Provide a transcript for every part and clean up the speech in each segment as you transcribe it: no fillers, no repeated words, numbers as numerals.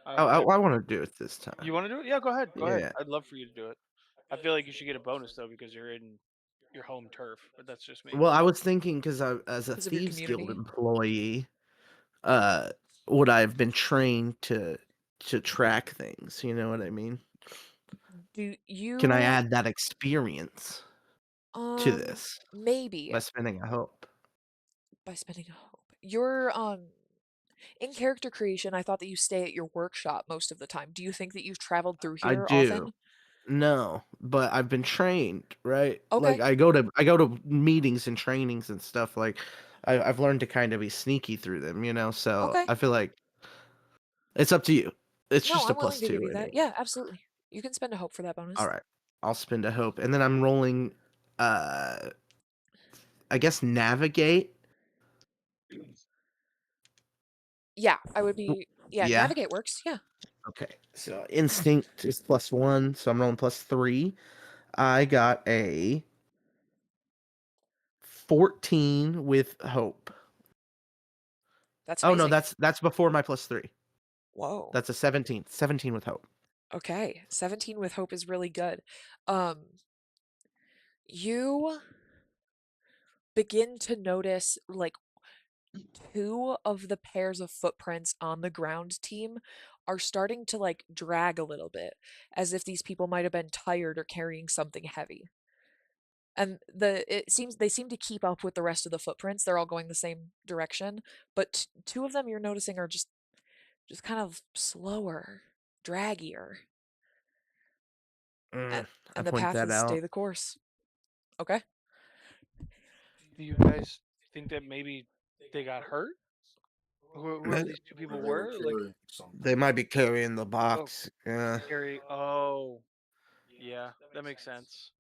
I want to do it this time. You want to do it? Yeah, go ahead. Go ahead. Yeah. I'd love for you to do it. I feel like you should get a bonus though because you're in your home turf, but that's just me. Well, I was thinking because as a Because of your thieves guild community. employee, uh, would I have been trained to track things? You know what I mean? Do Can I you add that experience to this maybe by spending a hope? by spending a hope. Your in character creation, I thought that you stay at your workshop most of the time. Do you think that you've traveled through I here do. often? No, but I've been trained, right? Like Okay. I go to meetings and trainings and stuff. Like I've learned to kind of be sneaky through them, you know. So Okay. I feel like it's up to you. It's No, just a I'm willing plus to give two you that. anyway. Yeah, absolutely. You can spend a hope for that All bonus. right, I'll spend a hope, and then I'm rolling. Uh, I guess navigate. Yeah, I would W- be yeah, Yeah. navigate works. Yeah. Okay. So instinct is +1, so I'm rolling +3. I got a 14 with hope. That's Oh no, amazing. that's before my +3. Whoa. That's a 17. 17 with hope. Okay. 17 with hope is really good. Um you begin to notice like two of the pairs of footprints on the ground team are starting to like drag a little bit as if these people might have been tired or carrying something heavy. And it seems they seem to keep up with the rest of the footprints. They're all going the same direction, but two of them you're noticing are just kind of slower, draggier. And I and the point path that is stay out. the course. Okay? Do you guys think that maybe they got hurt? Whoever these two people They were were, like, carrying They something. might be carrying the oh, box. Yeah. carry. Oh, yeah, that makes sense.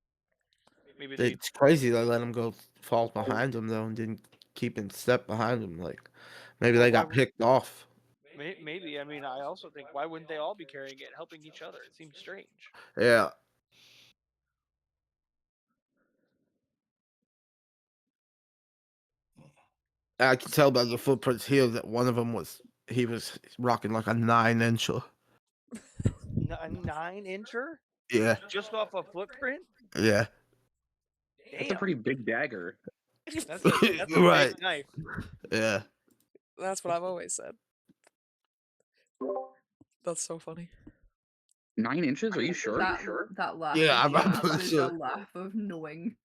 Maybe they It's crazy they let him go fall behind them though and didn't keep in step behind him. Like maybe well, they why got would picked off. maybe? I mean, I also think why wouldn't they all be carrying it, helping each other? It seems strange. Yeah. I can tell by the footprints here that one of them was rocking like a 9 incher. A 9 incher Yeah. just off a footprint? Yeah. That's a Damn, pretty big dagger. that's a big Right. knife. Yeah. That's what I've always said. That's so funny. 9 inches? Are you sure? That laugh Yeah, that I'm, she I'm laughs pretty is a sure. laugh of knowing.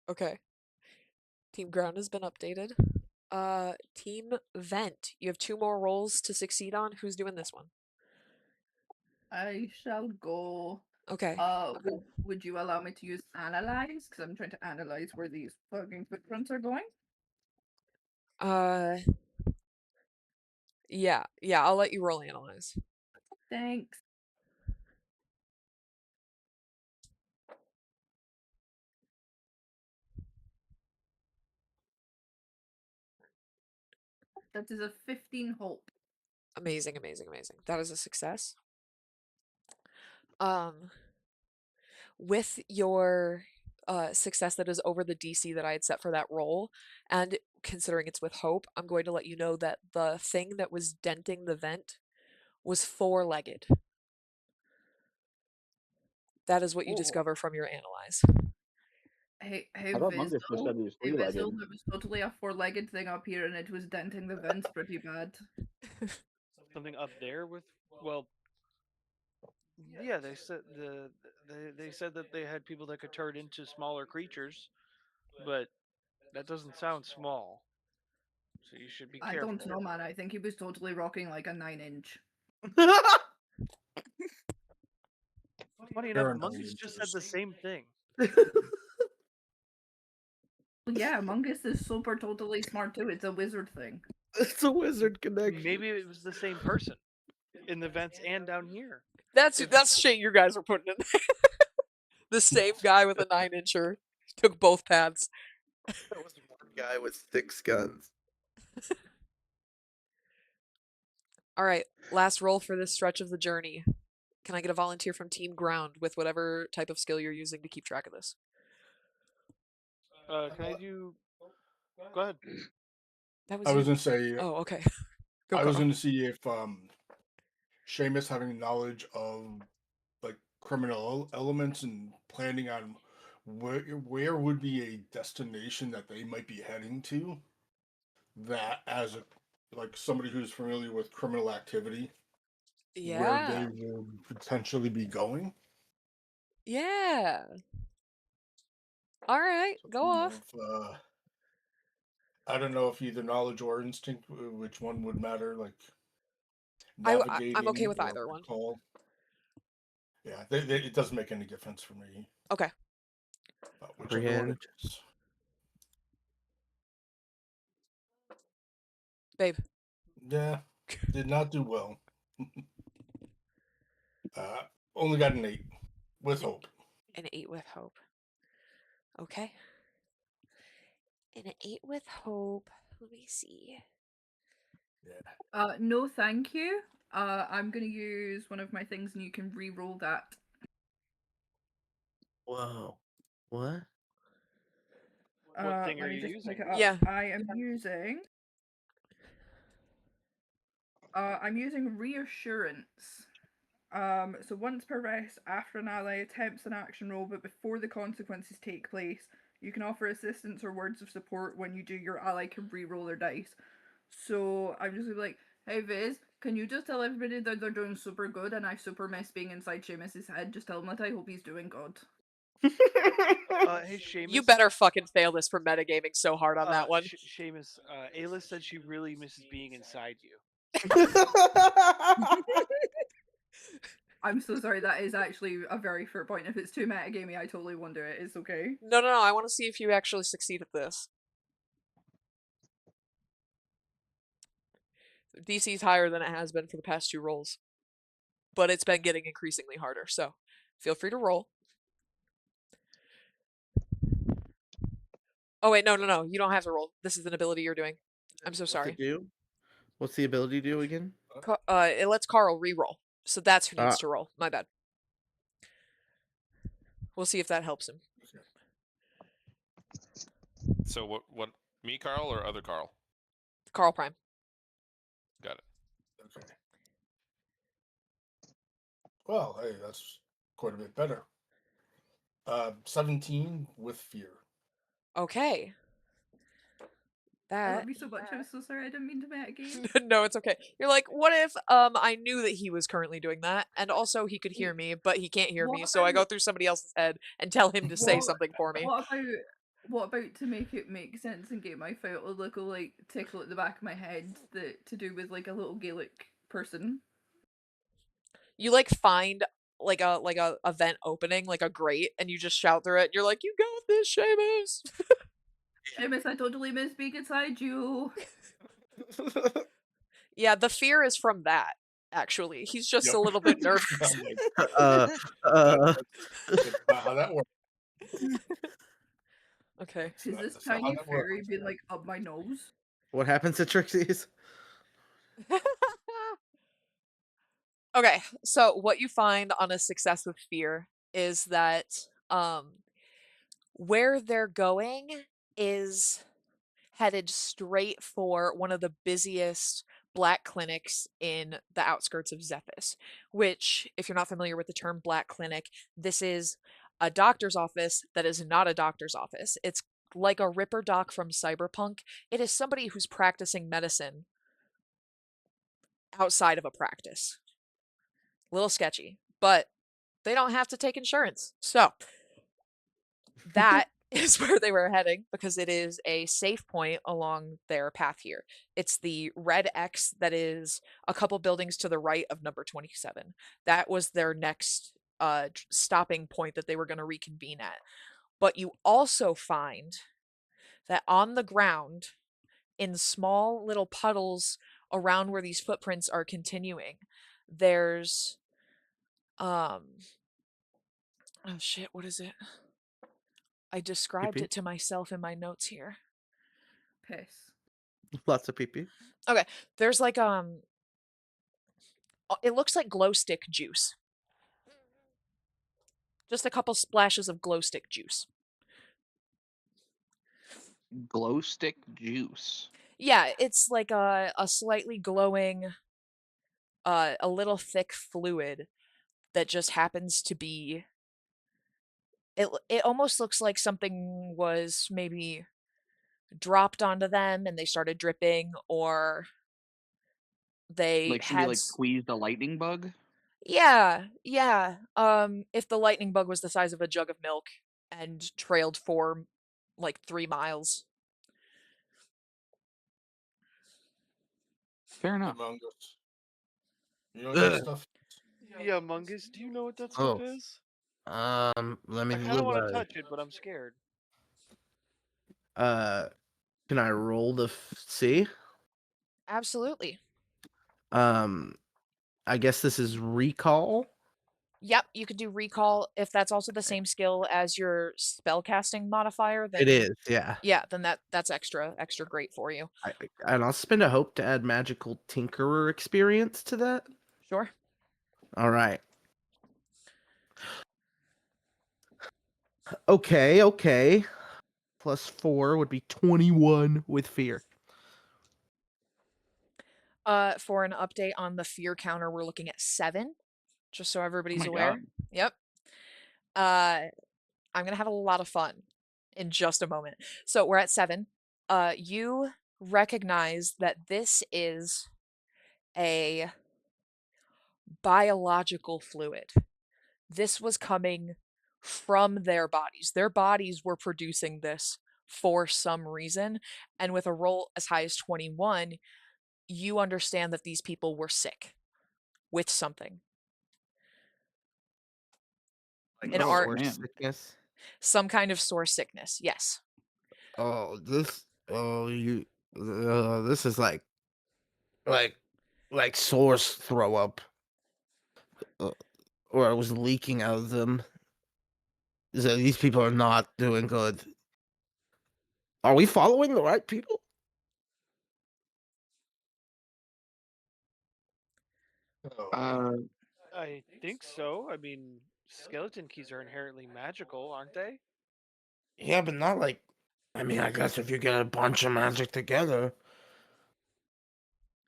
Okay. Team ground has been updated. Team vent. You have two more rolls to succeed on. Who's doing this one? I shall go. Okay. Would you allow me to use analyze? Because I'm trying to analyze where these fucking footprints are going. Uh, yeah, I'll let you roll analyze. Thanks. That is a 15 hope. Amazing, amazing, amazing. That is a success. Um, with your success that is over the DC that I had set for that roll, and considering it's with hope, I'm going to let you know that the thing that was denting the vent was four-legged. That is what you Oh. discover from your analyze. Hey, I thought Mungus just Vizzle. said he was Hey, Vizzle, three-legged. there was totally a four-legged thing up here and it was denting the vents pretty bad. Something up there with well, yeah, they said they said that they had people that could turn into smaller creatures, but that doesn't sound small. So you should be I don't careful. know, man. I think he was totally rocking like a 9 inch. Funny enough, There are no Mungus just said inches. the same thing. Well, yeah, Mungus is super totally smart too. It's a wizard thing. It's a wizard connection. Maybe it was the same person in the vents and down here. That's shit you guys are putting in there. The same guy with a 9 incher took both paths. That was one guy with 6 guns. All right, last roll for this stretch of the journey. Can I get a volunteer from Team Ground with whatever type of skill you're using to keep track of this? Can I do? Go ahead. That was I was you. gonna say Oh, okay. Go, I was Carl. gonna see if Seamus having knowledge of like criminal elements and planning on where would be a destination that they might be heading to that as a like somebody who's familiar with criminal activity where they Yeah. will potentially be going. Yeah. All right. So, Go off. I don't know if either knowledge or instinct, which one would matter, like I'm okay navigating with or either one. recall. Yeah, it doesn't make any difference for me. Okay. Whichever one Comprehend. it is. Babe. Yeah, did not do well. Only got an 8 with hope. An 8 with hope. Okay. An 8 with hope. Let me see. Yeah. No, thank you. I'm gonna use one of my things, and you can re-roll that. Whoa. What? What thing are Let me you just using? pick it up. Yeah. I am using. I'm using reassurance. So once per rest, after an ally attempts an action roll, but before the consequences take place, you can offer assistance or words of support. When you do, your ally can re-roll their dice. So I'm just gonna be like, hey Viz, can you just tell everybody that they're doing super good and I super miss being inside Seamus's head? Just tell him that I hope he's doing good. Hey, You Seamus. better fucking fail this for metagaming so hard on that one. Seamus, Ayla said she really misses being inside you. I'm so sorry, that is actually a very fair point. If it's too metagamey, I totally won't do it. It's okay. No, no, no. I want to see if you actually succeed at this. DC's higher than it has been for the past 2 rolls. But it's been getting increasingly harder, so feel free to roll. Oh, wait, no, no, no. You don't have to roll. This is an ability you're doing. I'm so What's sorry. it do? What's the ability do again? It lets Carl re-roll. So that's who needs Ah. to roll. My bad. We'll see if that helps him. So what? Me, Carl, or other Carl? Carl Prime. Got it. Okay. Well, hey, that's quite a bit better. 17 with fear. Okay. I That. love you so much. I'm so sorry. I didn't mean to metagame. No, it's okay. You're like, what if I knew that he was currently doing that, and also he could hear me, but he can't hear me, so I go through somebody else's head and tell him to say something for me. What about to make it make sense and get my felt a little like tickle at the back of my head that to do with like a little Gaelic person? You like find like a vent opening, like a grate, and you just shout through it. You're like, you got this, Seamus. Seamus, I totally miss being inside you. Yeah, the fear is from that. Actually, he's just a little bit nervous. That's not how that works. Okay. Is this That's not how tiny that fairy works. being like up my nose? What happens to Trixie's? Okay, so what you find on a success with fear is that where they're going is headed straight for one of the busiest black clinics in the outskirts of Zephys, which, if you're not familiar with the term black clinic, this is a doctor's office that is not a doctor's office. It's like a Ripper Doc from Cyberpunk. It is somebody who's practicing medicine outside of a practice. A little sketchy, but they don't have to take insurance. So that is where they were heading because it is a safe point along their path here. It's the red X that is a couple buildings to the right of number 27. That was their next stopping point that they were going to reconvene at. But you also find that on the ground, in small little puddles around where these footprints are continuing, there's oh shit, what is it? I described Pee-pee. it to myself in my notes here. Piss. Lots of pee-pee. Okay, there's like it looks like glow stick juice. Just a couple splashes of glow stick juice. Glow stick juice. Yeah, it's like a slightly glowing, a little thick fluid that just happens to be. It almost looks like something was maybe dropped onto them and they started dripping, or they Like somebody had like squeezed a lightning bug. yeah, yeah. If the lightning bug was the size of a jug of milk and trailed for like 3 miles. Fair enough. Among Us. You know what that Ugh. stuff? Yeah, Mungus, do you know what that stuff Oh, is? let me I kind of look. want to touch it, but I'm scared. Uh, can I roll to see? Absolutely. Um, I guess this is recall. Yep, you could do recall if that's also the same skill as your spellcasting modifier, It then is, yeah. yeah, then that's extra great for you. And I'll spend a hope to add magical tinkerer experience to that. Sure. All right. Okay. +4 would be 21 with fear. For an update on the fear counter, we're looking at 7, just so Oh everybody's my aware. god. Yep. I'm gonna have a lot of fun in just a moment. So we're at 7. You recognize that this is a biological fluid. This was coming from their bodies. Their bodies were producing this for some reason. And with a roll as high as 21, you understand that these people were sick with something. Like An Oh art, source man. sickness. some kind of sore sickness. Yes. Oh, this is like like source throw up, uh, or it was leaking out of them. So these people are not doing good. Are we following the right people? Oh, Uh, I think so. I mean, skeleton keys are inherently magical, aren't they? Yeah, but not like. I mean, I guess if you get a bunch of magic together,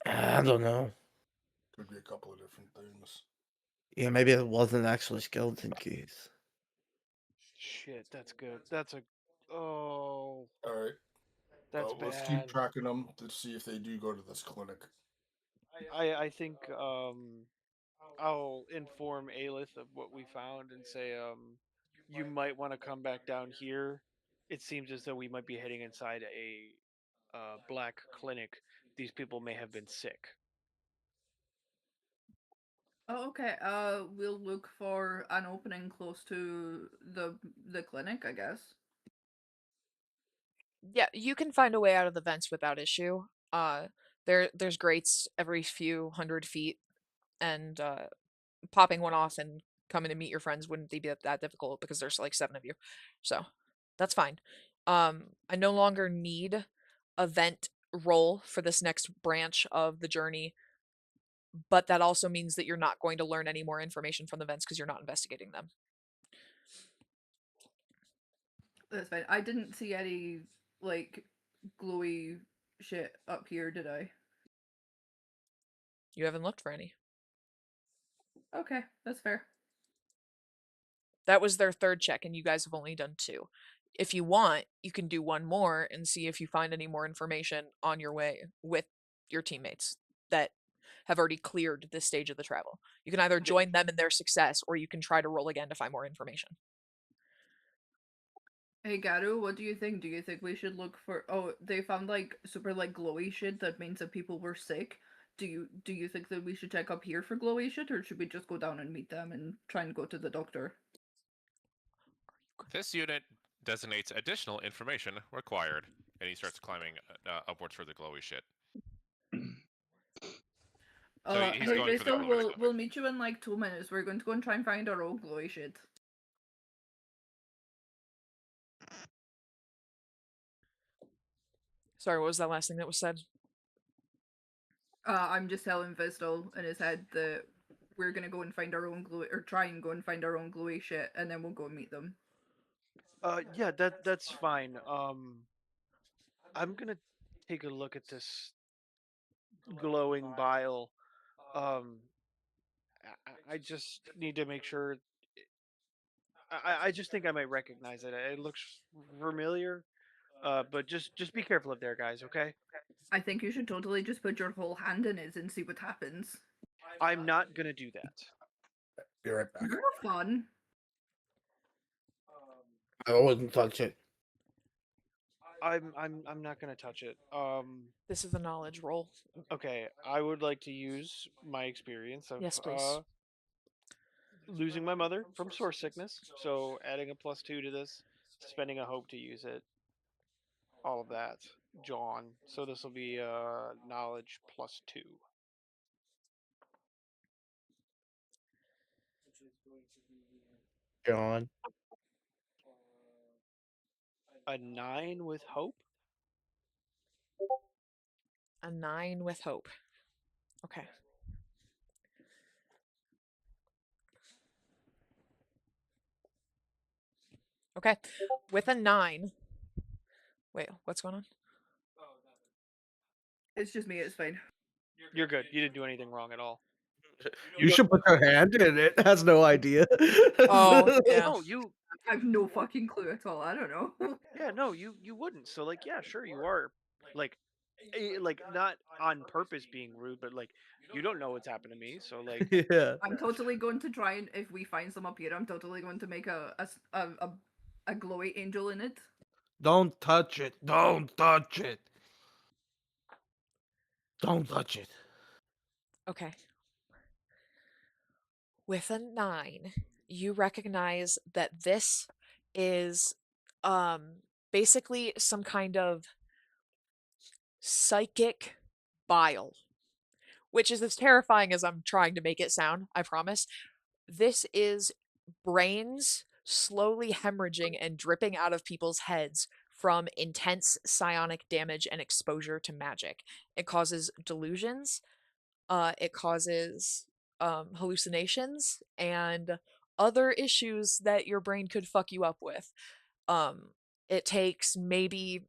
I don't know. could be a couple of different things. Yeah, maybe it wasn't actually skeleton keys. Shit, that's good. That's a. Oh, All right. that's Let's keep bad. tracking them to see if they do go to this clinic. I think I'll inform Aelith of what we found and say you might want to come back down here. It seems as though we might be heading inside a black clinic. These people may have been sick. Oh, okay. We'll look for an opening close to the clinic, I guess. Yeah, you can find a way out of the vents without issue. There's grates every few 100 feet, and popping one off and coming to meet your friends wouldn't be that difficult because there's like 7 of you. So that's fine. I no longer need a vent roll for this next branch of the journey, but that also means that you're not going to learn any more information from the vents because you're not investigating them. That's fine. I didn't see any like glowy shit up here, did I? You haven't looked for any. Okay, that's fair. That was their third check, and you guys have only done 2. If you want, you can do one more and see if you find any more information on your way with your teammates that have already cleared this stage of the travel. You can either join them in their success, or you can try to roll again to find more information. Hey Garu, what do you think? Do you think we should look for? Oh, they found like super like glowy shit that means that people were sick. Do you think that we should check up here for glowy shit, or should we just go down and meet them and try and go to the doctor? This unit designates additional information required, and he starts climbing upwards for the glowy shit. So he's Hey going for the Crystal, glowy we'll stuff. meet you in like 2 minutes. We're going to go and try and find our own glowy shit. Sorry, what was that last thing that was said? I'm just telling Vistal in his head that we're gonna go and find our own glowy, or try and go and find our own glowy shit, and then we'll go and meet them. Yeah, that's fine. I'm gonna take a look at this glowing bile. Um, I just need to make sure. I just think I might recognize it. It looks familiar. But just be careful up there, guys. Okay. I think you should totally just put your whole hand in it and see what happens. I'm not gonna do that. Be right back. You're fun. I wouldn't touch it. I'm not gonna touch it. This is a knowledge roll. Okay. I would like to use my experience of Yes, please. losing my mother from source sickness. So adding a +2 to this, spending a hope to use it. All of that, John. So this will be knowledge +2. John. A 9 with hope. A 9 with hope. Okay. Okay. With a 9. Wait, what's going on? It's just me, it's fine. You're good. You didn't do anything wrong at all. You should put your hand in it. It has no idea. Oh, yeah. No, you. I have no fucking clue at all. I don't know. Yeah, no, you wouldn't. So like, yeah, sure, you are, like, like not on purpose being rude, but like you don't know what's happened to me. So like, Yeah. I'm totally going to try and if we find some up here, I'm totally going to make a glowy angel in it. Don't touch it. Don't touch it. Don't touch it. Okay. With a 9, you recognize that this is basically some kind of psychic bile, which is as terrifying as I'm trying to make it sound, I promise. This is brains slowly hemorrhaging and dripping out of people's heads from intense psionic damage and exposure to magic. It causes delusions, it causes hallucinations and other issues that your brain could fuck you up with. It takes maybe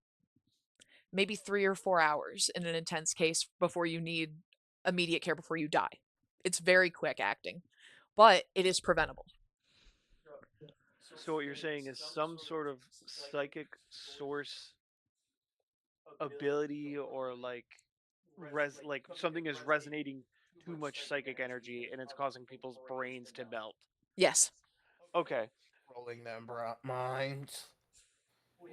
3 or 4 hours in an intense case before you need immediate care before you die. It's very quick acting, but it is preventable. so what you're saying is some sort of psychic source ability, or like like something is resonating too much psychic energy and it's causing people's brains to melt. Yes. Okay. Rolling them minds.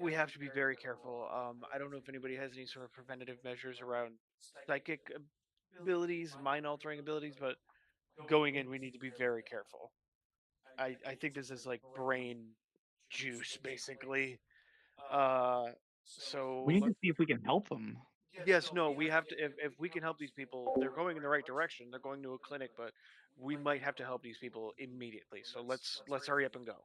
We have to be very careful. I don't know if anybody has any sort of preventative measures around psychic abilities, mind altering abilities, but going in, we need to be very careful. I think this is like brain juice, basically. Uh, We so need to see if we can help them. yes, no, we have to. If we can help these people, they're going in the right direction. They're going to a clinic, but we might have to help these people immediately. So let's hurry up and go.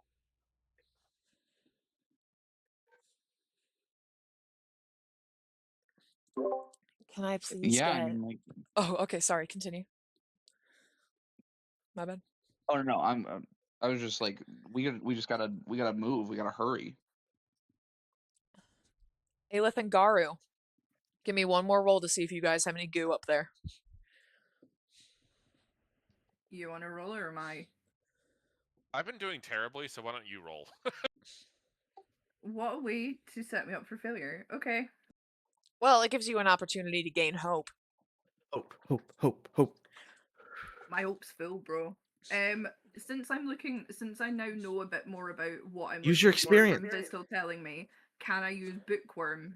Can I please Yeah, I get. mean, like, Oh, okay, sorry, continue. My bad. oh no, I was just like, we just gotta move. We gotta hurry. Aelith and Garu, give me one more roll to see if you guys have any goo up there. You want to roll or am I? I've been doing terribly, so why don't you roll? What a way to set me up for failure. Okay. Well, it gives you an opportunity to gain hope. Hope, hope, hope, hope. My hope's full, bro. Since I now know a bit more about what I'm Use your looking for experience. from Distill telling me, can I use Bookworm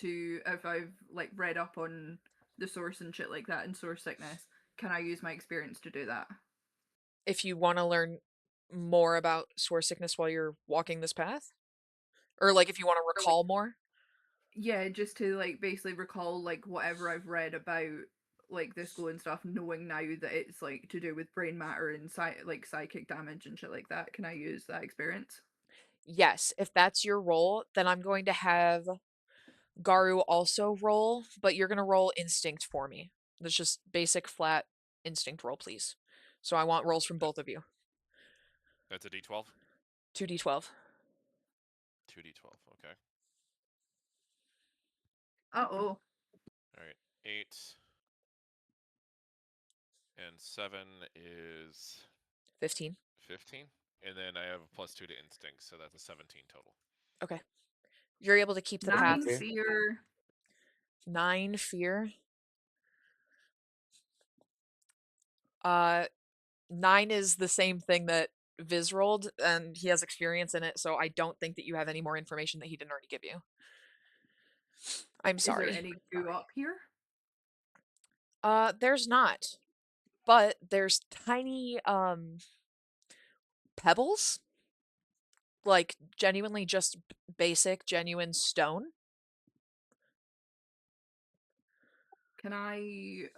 to, if I've like read up on the source and shit like that and source sickness, can I use my experience to do that? If you want to learn more about source sickness while you're walking this path, or like if you want to recall more. Yeah, just to like basically recall like whatever I've read about like this glow and stuff, knowing now that it's like to do with brain matter and like psychic damage and shit like that. Can I use that experience? Yes, if that's your role, then I'm going to have Garu also roll, but you're going to roll instinct for me. That's just basic flat instinct roll, please. So I want rolls from both of you. That's a D12. 2d12. 2D12. Okay. Uh-oh. All right, 8 and 7 is 15. 15, and then I have a +2 to instinct, so that's a 17 total. Okay. You're able to keep the path. 9 fear. 9 fear. 9 is the same thing that Viz rolled, and he has experience in it, so I don't think that you have any more information that he didn't already give you. I'm sorry. Is there any goo up here? There's not. But there's tiny pebbles, like genuinely just basic, genuine stone. Can I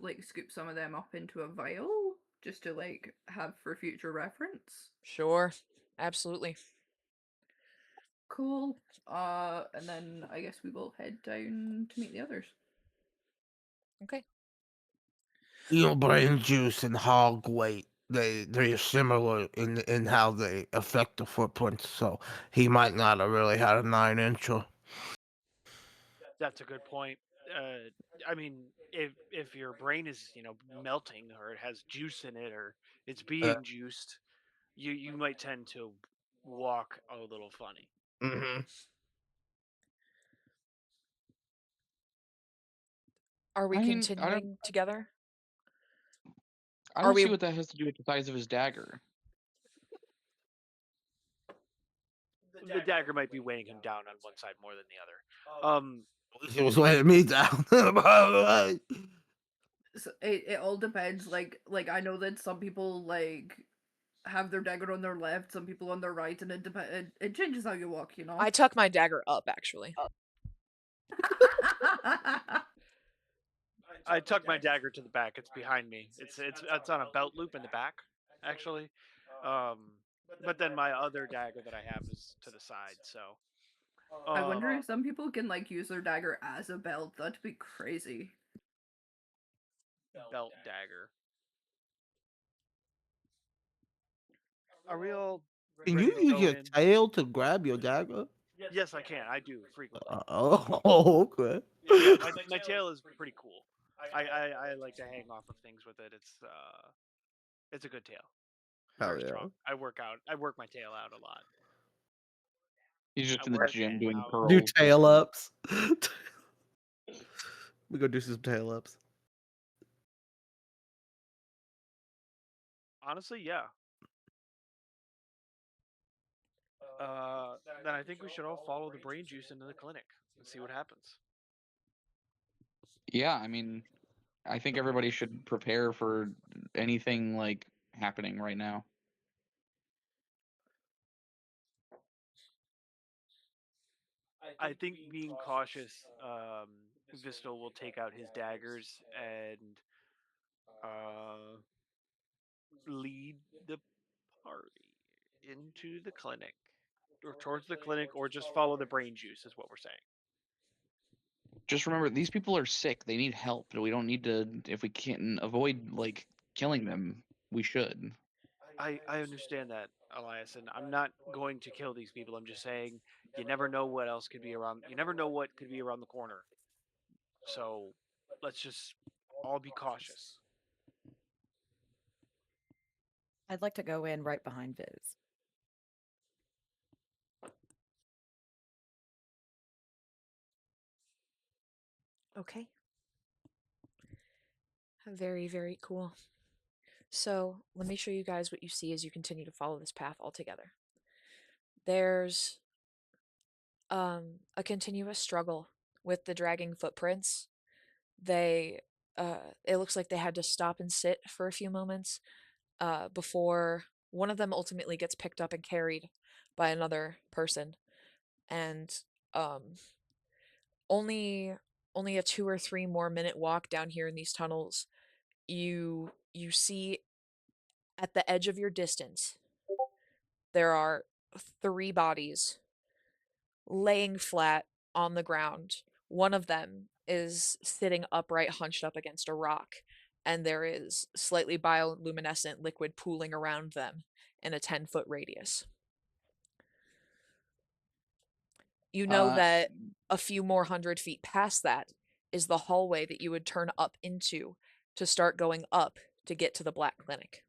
like scoop some of them up into a vial just to like have for future reference? Sure, absolutely. Cool. And then I guess we will head down to meet the others. Okay. Brain juice and hog weight. They're similar in how they affect the footprints, so he might not have really had a 9-incher. That's a good point. I mean, if your brain is melting or it has juice in it or it's being juiced, you might tend to walk a little funny. Mm-hmm. Are we I mean, continuing together? I Are don't we see what that has to do with the size of his dagger. The dagger might be weighing him down on one side more than the other. It was weighing me down. So it all depends. Like I know that some people like have their dagger on their left, some people on their right, and it changes how you walk, you know. I tuck my dagger up actually. I tuck my dagger to the back. It's behind me. It's on a belt loop in the back, actually. Um, but then my other dagger that I have is to the side. So I wonder if some people can like use their dagger as a belt. That'd be crazy. belt dagger. Are we all Can ready you to use go your in? tail to grab your dagger? Yes, I can. I do frequently. Oh, okay. Yeah, my tail is pretty cool. I like to hang off of things with it. It's a good tail. Hell Very yeah. strong. I work out. I work my tail out a lot. He's just I in the work gym it doing out. Do curls. tail ups. We go do some tail ups. Honestly, yeah. Then I think we should all follow the brain juice into the clinic and see what happens. Yeah, I mean, I think everybody should prepare for anything like happening right now. I think being cautious, Vistal will take out his daggers and uh, lead the party into the clinic or towards the clinic or just follow the brain juice is what we're saying. Just remember, these people are sick. They need help. We don't need to. If we can avoid like killing them, we should. I understand that, Elias, and I'm not going to kill these people. I'm just saying you never know what else could be around. You never know what could be around the corner. So let's just all be cautious. I'd like to go in right behind Viz. Okay. Very, very cool. So let me show you guys what you see as you continue to follow this path all together. There's a continuous struggle with the dragging footprints. They it looks like they had to stop and sit for a few moments before one of them ultimately gets picked up and carried by another person. And um only only a 2 or 3 more minute walk down here in these tunnels, you see at the edge of your distance there are 3 bodies laying flat on the ground. One of them is sitting upright, hunched up against a rock, and there is slightly bioluminescent liquid pooling around them in a 10-foot radius. You know Uh, that a few more 100 feet past that is the hallway that you would turn up into to start going up to get to the Black Clinic.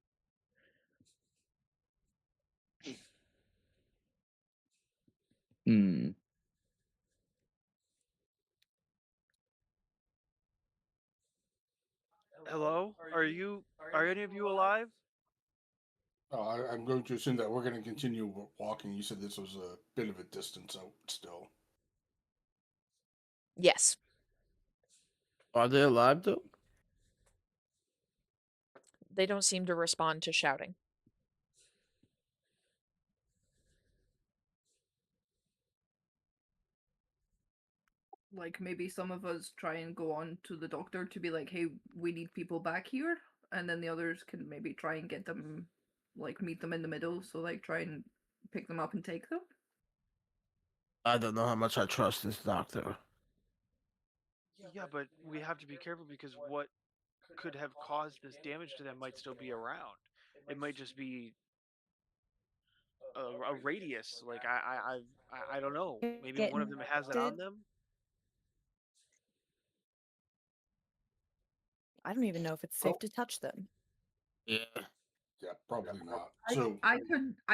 hmm. Hello? Are any of you alive? I'm going to assume that we're going to continue walking. You said this was a bit of a distance out still. Yes, Are they alive though? they don't seem to respond to shouting. Like maybe some of us try and go on to the doctor to be like, hey, we need people back here, and then the others can maybe try and get them, like meet them in the middle. So like try and pick them up and take them. I don't know how much I trust this doctor. Yeah, but we have to be careful because what could have caused this damage to them might still be around. It might just be a radius. Like I don't know. Maybe one of Getting them has it on did them. I don't even know if it's safe Well, to touch them. Yeah. yeah, probably not. I So I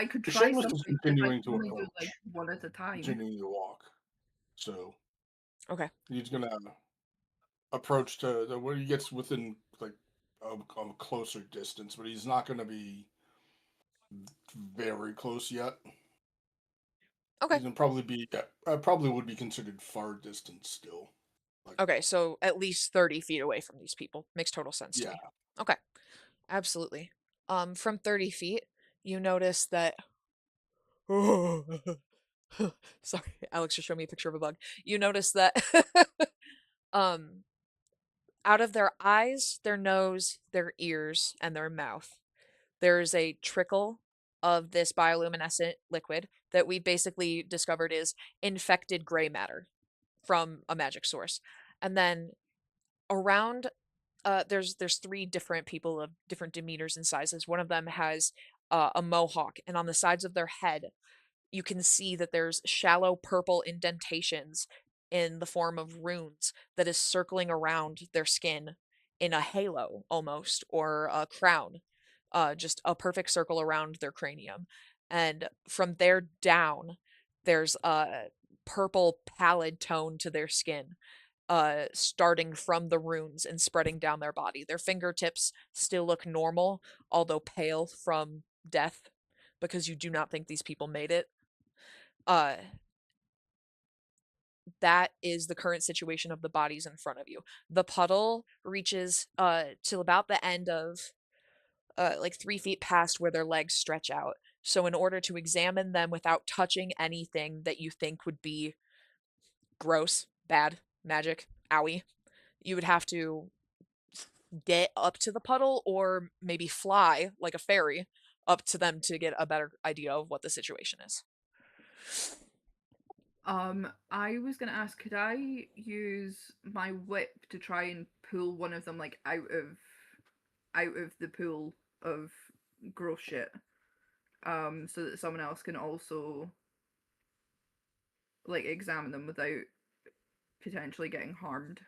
could try Seamus is something, but I continuing can to only do like approach, one at a time. continuing to walk. So Okay. he's gonna approach to where he gets within like a closer distance, but he's not gonna be very close yet. Okay. He's gonna probably be probably would be considered far distance still. Like Okay, so at least 30 feet away from these people. Makes total sense to yeah, me. Okay. Absolutely. From 30 feet, you notice that sorry, Alex just showed me a picture of a bug. You notice that um out of their eyes, their nose, their ears, and their mouth, there's a trickle of this bioluminescent liquid that we basically discovered is infected gray matter from a magic source. And then around there's three different people of different demeanors and sizes. One of them has a mohawk, and on the sides of their head you can see that there's shallow purple indentations in the form of runes that is circling around their skin in a halo almost, or a crown, just a perfect circle around their cranium. And from there down, there's a purple pallid tone to their skin, starting from the runes and spreading down their body. Their fingertips still look normal, although pale from death, because you do not think these people made it. uh that is the current situation of the bodies in front of you. The puddle reaches till about the end of like 3 feet past where their legs stretch out. So in order to examine them without touching anything that you think would be gross, bad, magic, owie, you would have to get up to the puddle or maybe fly like a fairy up to them to get a better idea of what the situation is. I was gonna ask, could I use my whip to try and pull one of them like out of the pool of gross shit? So that someone else can also like examine them without potentially getting harmed.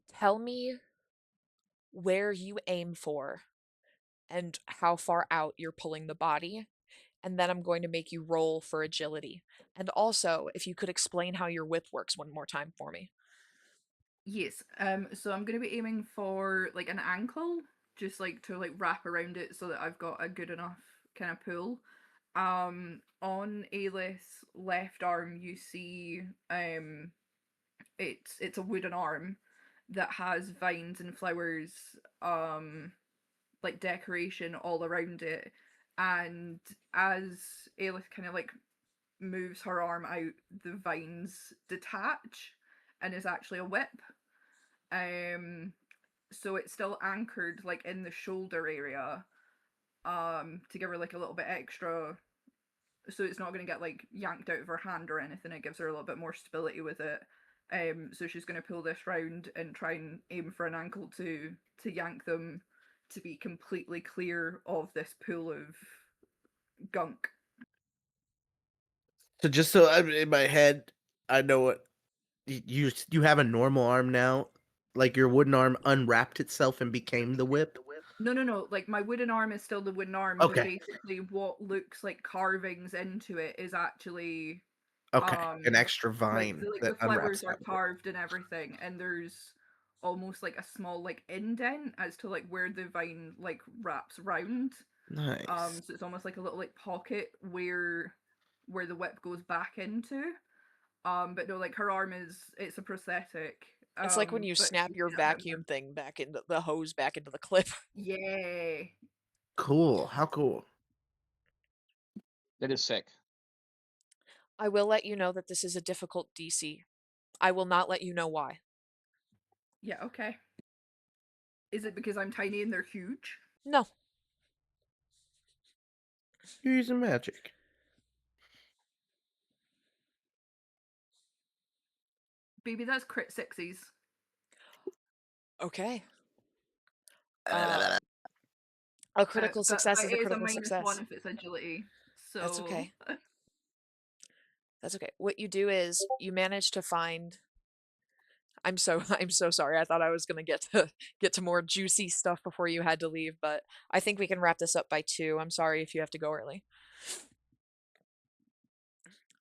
Tell me where you aim for and how far out you're pulling the body, and then I'm going to make you roll for agility. And also, if you could explain how your whip works one more time for me. Yes. So I'm gonna be aiming for like an ankle, just like to like wrap around it so that I've got a good enough kind of pull. On Aelith's left arm, you see it's a wooden arm that has vines and flowers, like decoration all around it. And as Aelith kind of like moves her arm out, the vines detach and is actually a whip. Um, so it's still anchored like in the shoulder area, to give her like a little bit extra, so it's not going to get like yanked out of her hand or anything. It gives her a little bit more stability with it. So she's going to pull this round and try and aim for an ankle to yank them to be completely clear of this pool of gunk. So just so I'm in my head, I know what you have a normal arm now. Like your wooden arm unwrapped itself and became the whip. No. Like my wooden arm is still the wooden arm, but Okay. basically what looks like carvings into it is actually Okay. An extra like vine the that flowers unwraps are that. carved and everything, and there's almost like a small like indent as to like where the vine like wraps round. Nice. So it's almost like a little like pocket where the whip goes back into. But no, like her arm it's a prosthetic. It's like when you But snap she's your made it out of vacuum thing back into the hose back into the clip. yeah. Cool. How cool. That is sick. I will let you know that this is a difficult DC. I will not let you know why. Yeah, okay. Is it because I'm tiny and they're huge? No. You're using magic. Baby, that's crit sixes. Okay. A critical But success is it a is a critical -1 success. if it's agility. That's So okay. That's okay. What you do is you manage to find. I'm so I'm so sorry. I thought I was gonna get to more juicy stuff before you had to leave, but I think we can wrap this up by 2. I'm sorry if you have to go early.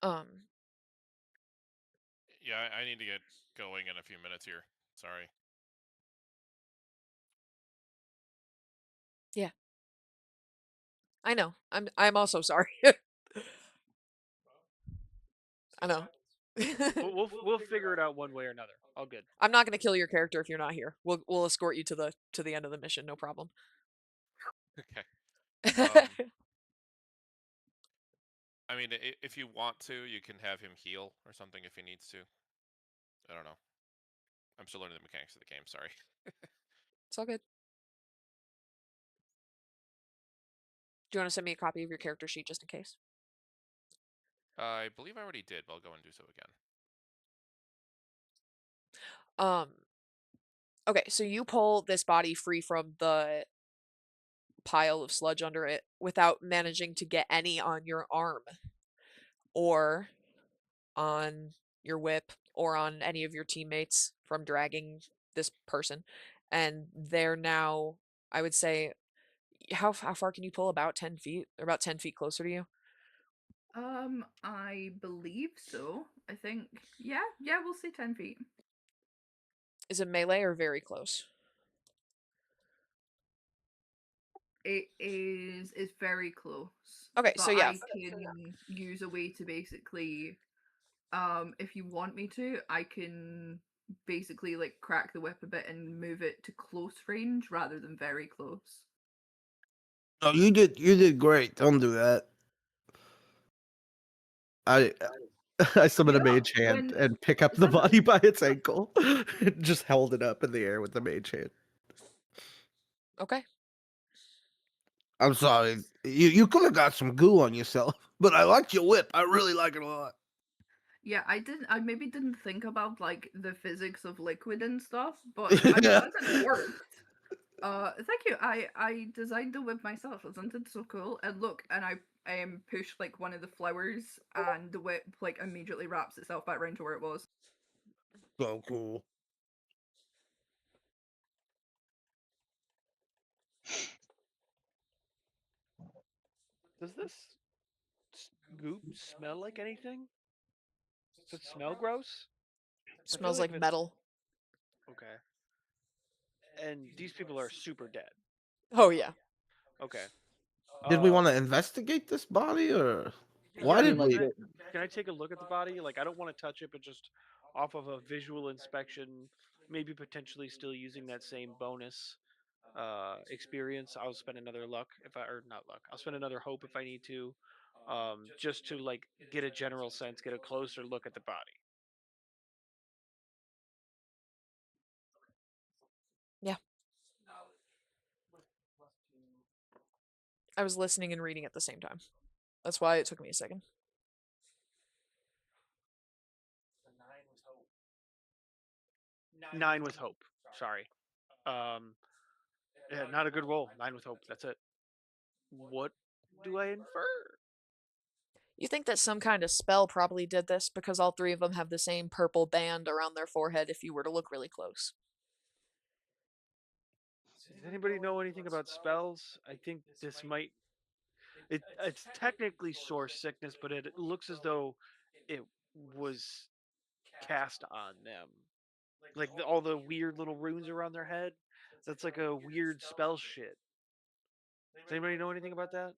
Um, Yeah, I need to get going in a few minutes here. Sorry. yeah. I know. I'm also sorry. I know. We'll figure it out one way or another. All good. I'm not gonna kill your character if you're not here. We'll escort you to the end of the mission, no problem. Okay. Um, I mean, if you want to, you can have him heal or something if he needs to. I don't know. I'm still learning the mechanics of the game. Sorry. It's all good. Do you want to send me a copy of your character sheet just in case? I believe I already did, but I'll go and do so again. Okay, so you pull this body free from the pile of sludge under it without managing to get any on your arm or on your whip or on any of your teammates from dragging this person. And they're now, I would say, how far can you pull? About 10 feet? They're about 10 feet closer to you. I believe so. I think yeah, we'll say 10 feet. Is it melee or very close? It's very close. Okay, But so yeah. I can use a way to basically if you want me to, I can basically like crack the whip a bit and move it to close range rather than very close. Oh, you did great. Don't do that. I I summon a You know, mage hand when and pick up the some body by its ankle. Just held it up in the air with the mage hand. Okay. I'm sorry. You could have got some goo on yourself, but I like your whip. I really like it a lot. yeah, I maybe didn't think about like the physics of liquid and stuff, but I'm glad that it worked. Thank you. I designed the whip myself. Isn't it so cool? And look, and I push like one of the flowers, and the whip like immediately wraps itself back around to where it was. So cool. Does this goop smell like anything? Does it smell gross? I feel Smells like like if it's metal. okay. And these people are super dead. Oh yeah. Okay. Did we want to Um. investigate this body, or Yeah. why I mean, did like, we? Can I take a look at the body? Like, I don't want to touch it, but just off of a visual inspection, maybe potentially still using that same bonus experience. I'll spend another luck if I or not luck. I'll spend another hope if I need to, just to like get a general sense, get a closer look at the body. Yeah. I was listening and reading at the same time. That's why it took me a second. Nine with hope. Sorry. Um, yeah, not a good roll. Nine with hope. That's it. What do I infer? You think that some kind of spell probably did this because all three of them have the same purple band around their forehead if you were to look really close. Does anybody know anything about spells? I think this might. It's technically source sickness, but it looks as though it was cast on them. Like all the weird little runes around their head. That's like a weird spell shit. Does anybody know anything about that?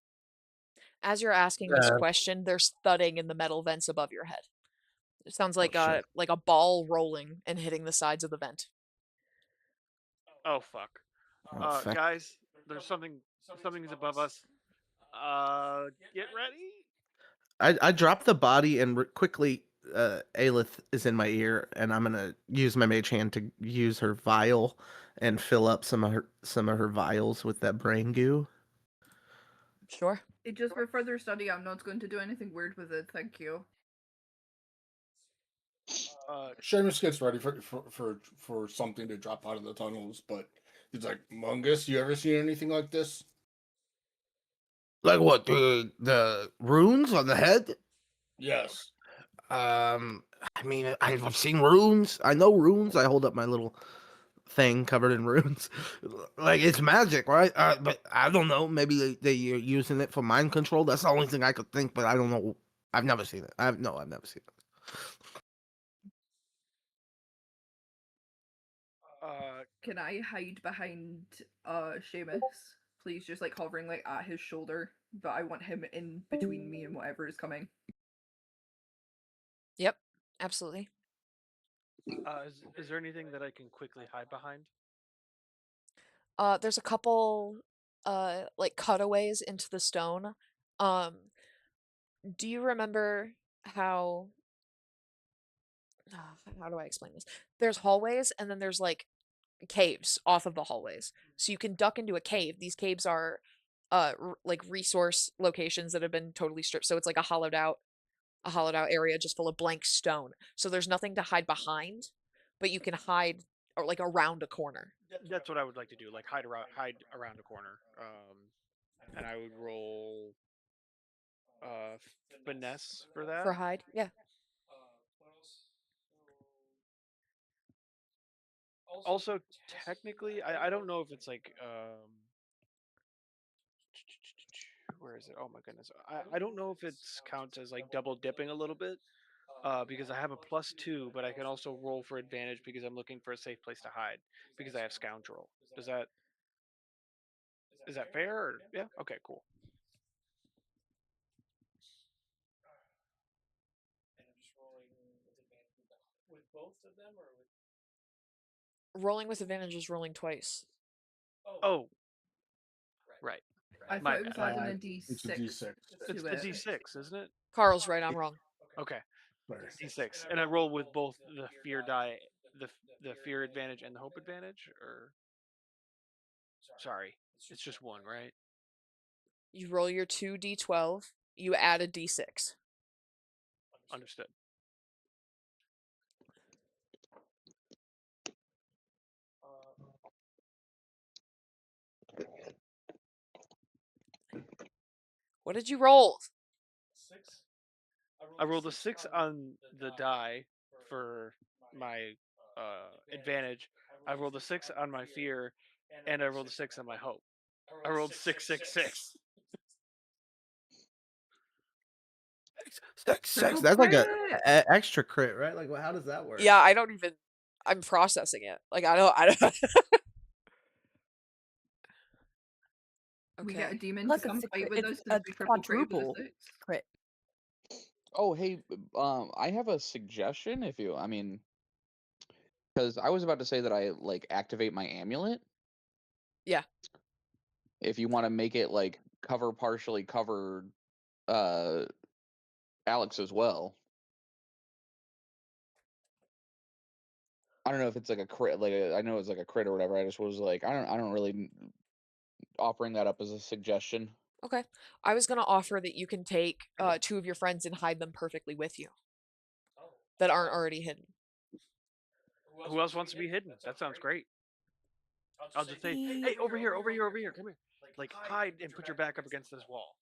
As you're asking this Uh, question, there's thudding in the metal vents above your head. It sounds oh shit. like a ball rolling and hitting the sides of the vent. Oh fuck. Oh fuck. Guys, there's something's above us. Get ready. I dropped the body and quickly Aelith is in my ear and I'm gonna use my mage hand to use her vial and fill up some of her vials with that brain goo. Sure. Just for further study, I'm not going to do anything weird with it. Thank you. Seamus gets ready for something to drop out of the tunnels, but he's like, Mungus, you ever seen anything like this? Like what? The runes on the head? Yes. I mean, I've seen runes. I know runes. I hold up my little thing covered in runes. Like it's magic, right? But I don't know. Maybe they're using it for mind control. That's the only thing I could think. But I don't know. I've never seen it. I've never seen it. Can I hide behind Seamus? Please, just like hovering like at his shoulder, but I want him in between me and whatever is coming. Yep, absolutely. Is there anything that I can quickly hide behind? There's a couple like cutaways into the stone. Um, do you remember how how do I explain this? There's hallways and then there's like caves off of the hallways. So you can duck into a cave. These caves are like resource locations that have been totally stripped. So it's like a hollowed out area just full of blank stone. So there's nothing to hide behind, but you can hide or like around a corner That's what I would like to do. Like hide around a corner. And I would roll finesse for that. for hide. Yeah. Also, technically, I don't know if it's like where is it? Oh my goodness, I don't know if it's counts as like double dipping a little bit. Because I have a +2, but I can also roll for advantage because I'm looking for a safe place to hide because I have scoundrel. Is that fair? Or, yeah. Okay. Cool. Rolling with advantage is rolling twice. Oh, right. I My thought it was bad. adding a It's a D6 D6. It's to the it. D6, isn't it? Carl's right, I'm wrong. Okay. Sorry. D6, and I roll with both the fear die, the fear advantage and the hope advantage, or sorry, it's just one, right? You roll your 2d12, you add a d6. Understood. What did you roll? I rolled a 6 on the die for my advantage. I rolled a 6 on my fear, and I rolled a 6 on my hope. I rolled 666. Six. Triple That's like a, crit! extra crit, right? Like, how does that work? Yeah, I don't even I'm processing it. Like I don't We get a Okay. demon Look, to come it's fight with us it's since a we triple crit with a quadruple 6. crit. Oh, hey, I have a suggestion. If you, I mean, because I was about to say that I like activate my amulet. Yeah. If you want to make it like partially cover uh Alex as well. I don't know if it's like a crit, I know it's like a crit or whatever. I just was like, I don't really offering that up as a suggestion. Okay. I was gonna offer that you can take two of your friends and hide them perfectly with you that aren't already hidden. Who else wants to be hidden? That sounds great. I'll just say, Me. hey, over here, over here, over here, come here. Like hide and put your back up against this wall.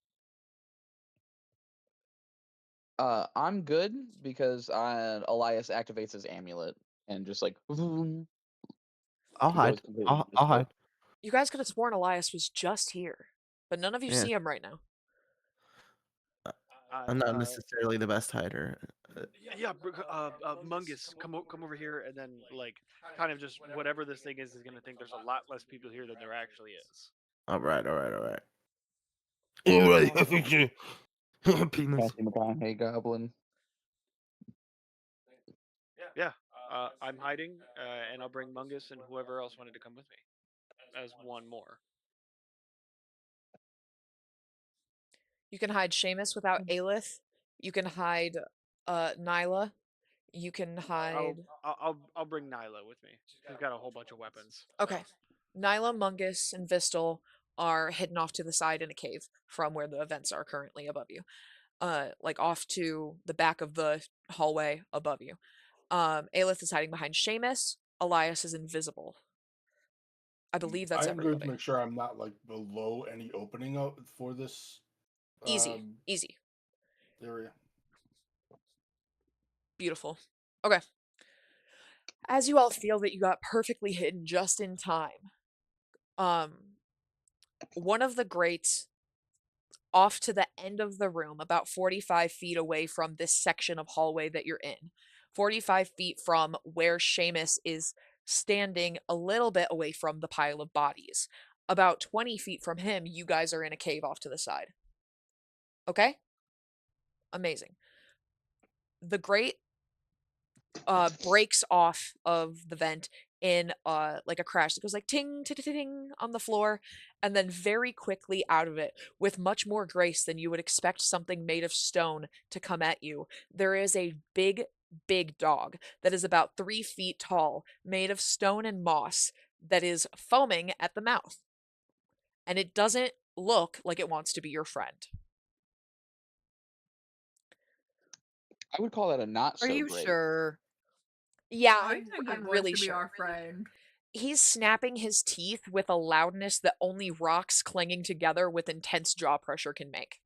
I'm good because Elias activates his amulet and just like vroom, I'll he goes hide. completely I'll invisible. hide. You guys could have sworn Elias was just here, but none of you Yeah. see him right now. I'm not Uh, necessarily the best hider. yeah, Mungus, come over here, and then like kind of just whatever this thing is gonna think there's a lot less people here than there actually is. All right, all right, all right. All right, I think you. Penis. Matthew McConaughey goblin. Yeah, I'm hiding, and I'll bring Mungus and whoever else wanted to come with me as one more. You can hide Seamus without Aelith. You can hide Nyla. You can hide. I'll bring Nyla with me. She's got a whole bunch of weapons. Okay. Nyla, Mungus, and Vistal are hidden off to the side in a cave from where the events are currently above you. Like off to the back of the hallway above you. Aelith is hiding behind Seamus. Elias is invisible. I believe that's I'm good to everybody. make sure I'm not like below any opening out for this Easy. Easy. area. Beautiful. Okay. As you all feel that you got perfectly hidden just in time, one of the greats off to the end of the room, about 45 feet away from this section of hallway that you're in, 45 feet from where Seamus is standing a little bit away from the pile of bodies. About 20 feet from him, you guys are in a cave off to the side. Okay? Amazing. The grate breaks off of the vent in like a crash that goes like ting ting ting ting on the floor, and then very quickly out of it, with much more grace than you would expect something made of stone to come at you, there is a big dog that is about 3 feet tall, made of stone and moss, that is foaming at the mouth, and it doesn't look like it wants to be your friend. I would call that a not Are so you great. sure? Yeah, I think it I'm wants really to be sure. our friend. He's snapping his teeth with a loudness that only rocks clinging together with intense jaw pressure can make.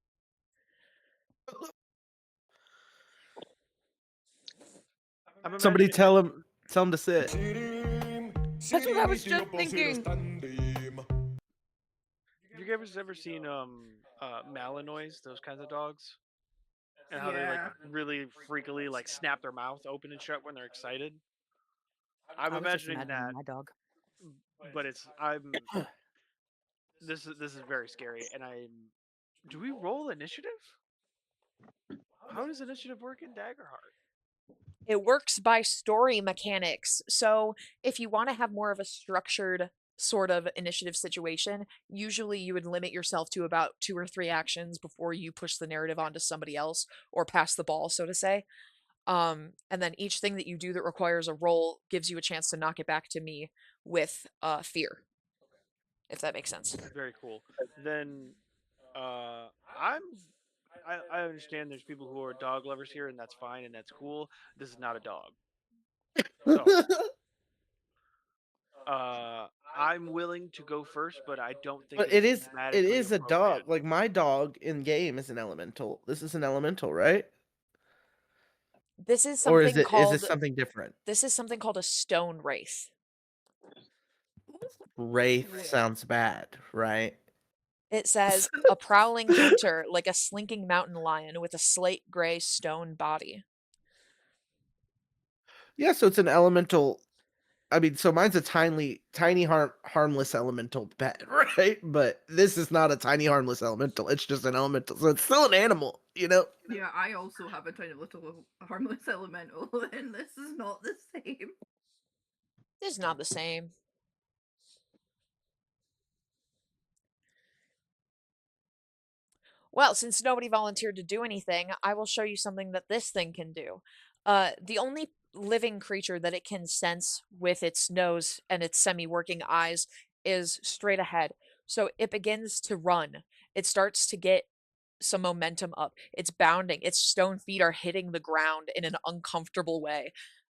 I'm Somebody imagining. tell him to sit. That's what I was just thinking. Have you guys ever seen Malinois, those kinds of dogs, and how they like Yeah. really freakily like snap their mouth open and shut when they're excited? I'm I was just imagining imagining that, my dog. but it's I'm this is very scary, and I'm. Do we roll initiative? How does initiative work in Daggerheart? It works by story mechanics. So, if you want to have more of a structured sort of initiative situation, usually you would limit yourself to about 2 or 3 actions before you push the narrative onto somebody else or pass the ball, so to say. And then each thing that you do that requires a roll gives you a chance to knock it back to me with fear, if that makes sense. Very cool. Then uh, I'm. I understand there's people who are dog lovers here, and that's fine and that's cool. This is not a dog, so I'm willing to go first, but I don't think But it's it thematically is a appropriate. dog. Like my dog in game is an elemental. This is an elemental, right? This is Or something is it called something different? a stone wraith. Wraith Wait. sounds bad, right? It says a prowling hunter like a slinking mountain lion with a slate gray stone body. Yeah, so it's an elemental. I mean, so mine's a tiny harmless elemental pet, right? But this is not a tiny harmless elemental. It's just an elemental, so it's still an animal, you know. Yeah, I also have a tiny little harmless elemental, and this is not the same. It's not the same. Well, since nobody volunteered to do anything, I will show you something that this thing can do. The only living creature that it can sense with its nose and its semi working eyes is straight ahead. So it begins to run. It starts to get some momentum up. It's bounding. Its stone feet are hitting the ground in an uncomfortable way.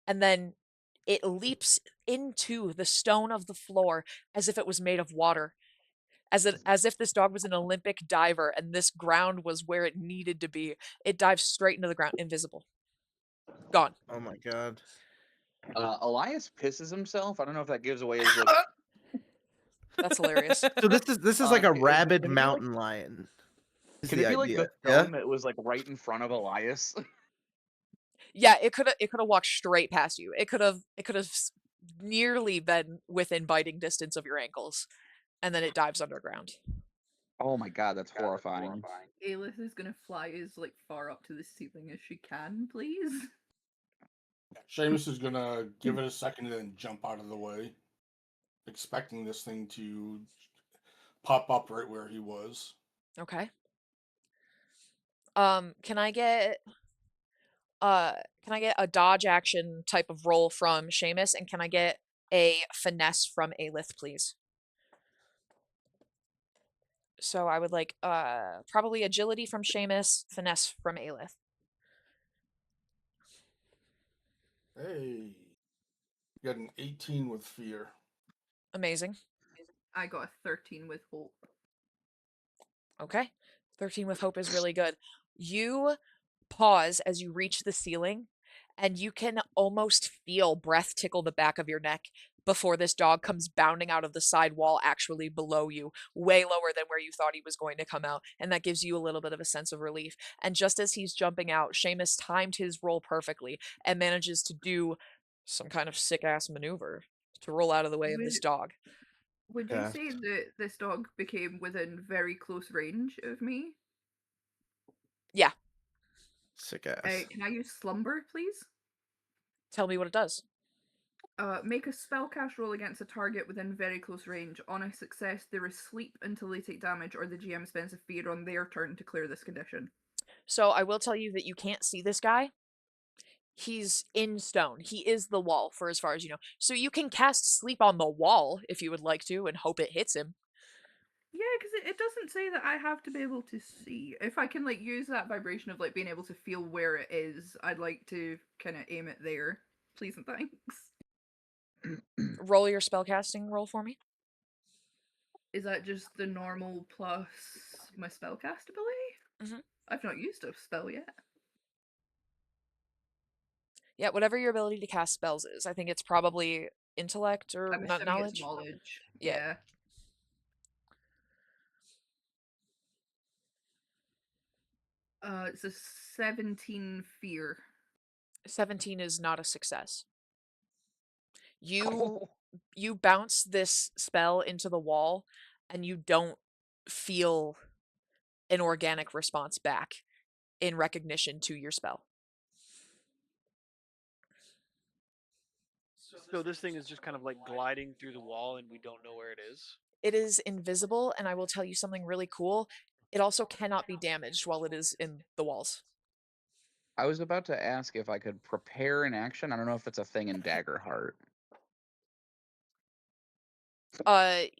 And then it leaps into the stone of the floor as if it was made of water. as if this dog was an Olympic diver and this ground was where it needed to be. It dives straight into the ground, invisible. Gone. Oh my god. Elias pisses himself. I don't know if that gives away his like. That's hilarious. So this is like a rabid can it be like mountain lion. Is can the it be like idea? the Yeah. stone that was like right in front of Elias? Yeah, it could have walked straight past you. It could have nearly been within biting distance of your ankles, and then it dives underground. Oh my god, that's horrifying. Aelith is gonna fly as like far up to the ceiling as she can, please. Seamus is gonna give it a second and then jump out of the way, expecting this thing to pop up right where he was. Okay. Can I get a dodge action type of roll from Seamus, and can I get a finesse from Aelith, please? So I would like probably agility from Seamus, finesse from Aelith. Hey, you got an 18 with fear. Amazing. I got a 13 with hope. Okay. 13 with hope is really good. You pause as you reach the ceiling, and you can almost feel breath tickle the back of your neck before this dog comes bounding out of the side wall actually below you, way lower than where you thought he was going to come out, and that gives you a little bit of a sense of relief. And just as he's jumping out, Seamus timed his roll perfectly and manages to do some kind of sick-ass maneuver to roll out of the way of this Would dog. would you Yeah. say that this dog became within very close range of me? Yeah, Sick ass. Can I use slumber, please? tell me what it does. Make a spellcast roll against a target within very close range. On a success, there is sleep until they take damage, or the GM spends a fear on their turn to clear this condition. So I will tell you that you can't see this guy. He's in stone. He is the wall for as far as you know. So you can cast sleep on the wall if you would like to and hope it hits him. Yeah, because it doesn't say that I have to be able to see. If I can like use that vibration of like being able to feel where it is, I'd like to kind of aim it there. Please and thanks. Roll your spellcasting roll for me. Is that just the normal plus my spellcast ability? Mhm. I've not used a spell yet. Yeah, whatever your ability to cast spells is. I think it's probably intellect or I'm not assuming it's knowledge. knowledge. Yeah. Yeah. It's a 17 fear. 17 is not a success. You you bounce this spell into the wall and you don't feel an organic response back in recognition to your spell. So this thing is just kind of like gliding through the wall, and we don't know where it is. It is invisible, and I will tell you something really cool. It also cannot be damaged while it is in the walls. I was about to ask if I could prepare an action. I don't know if it's a thing in Daggerheart.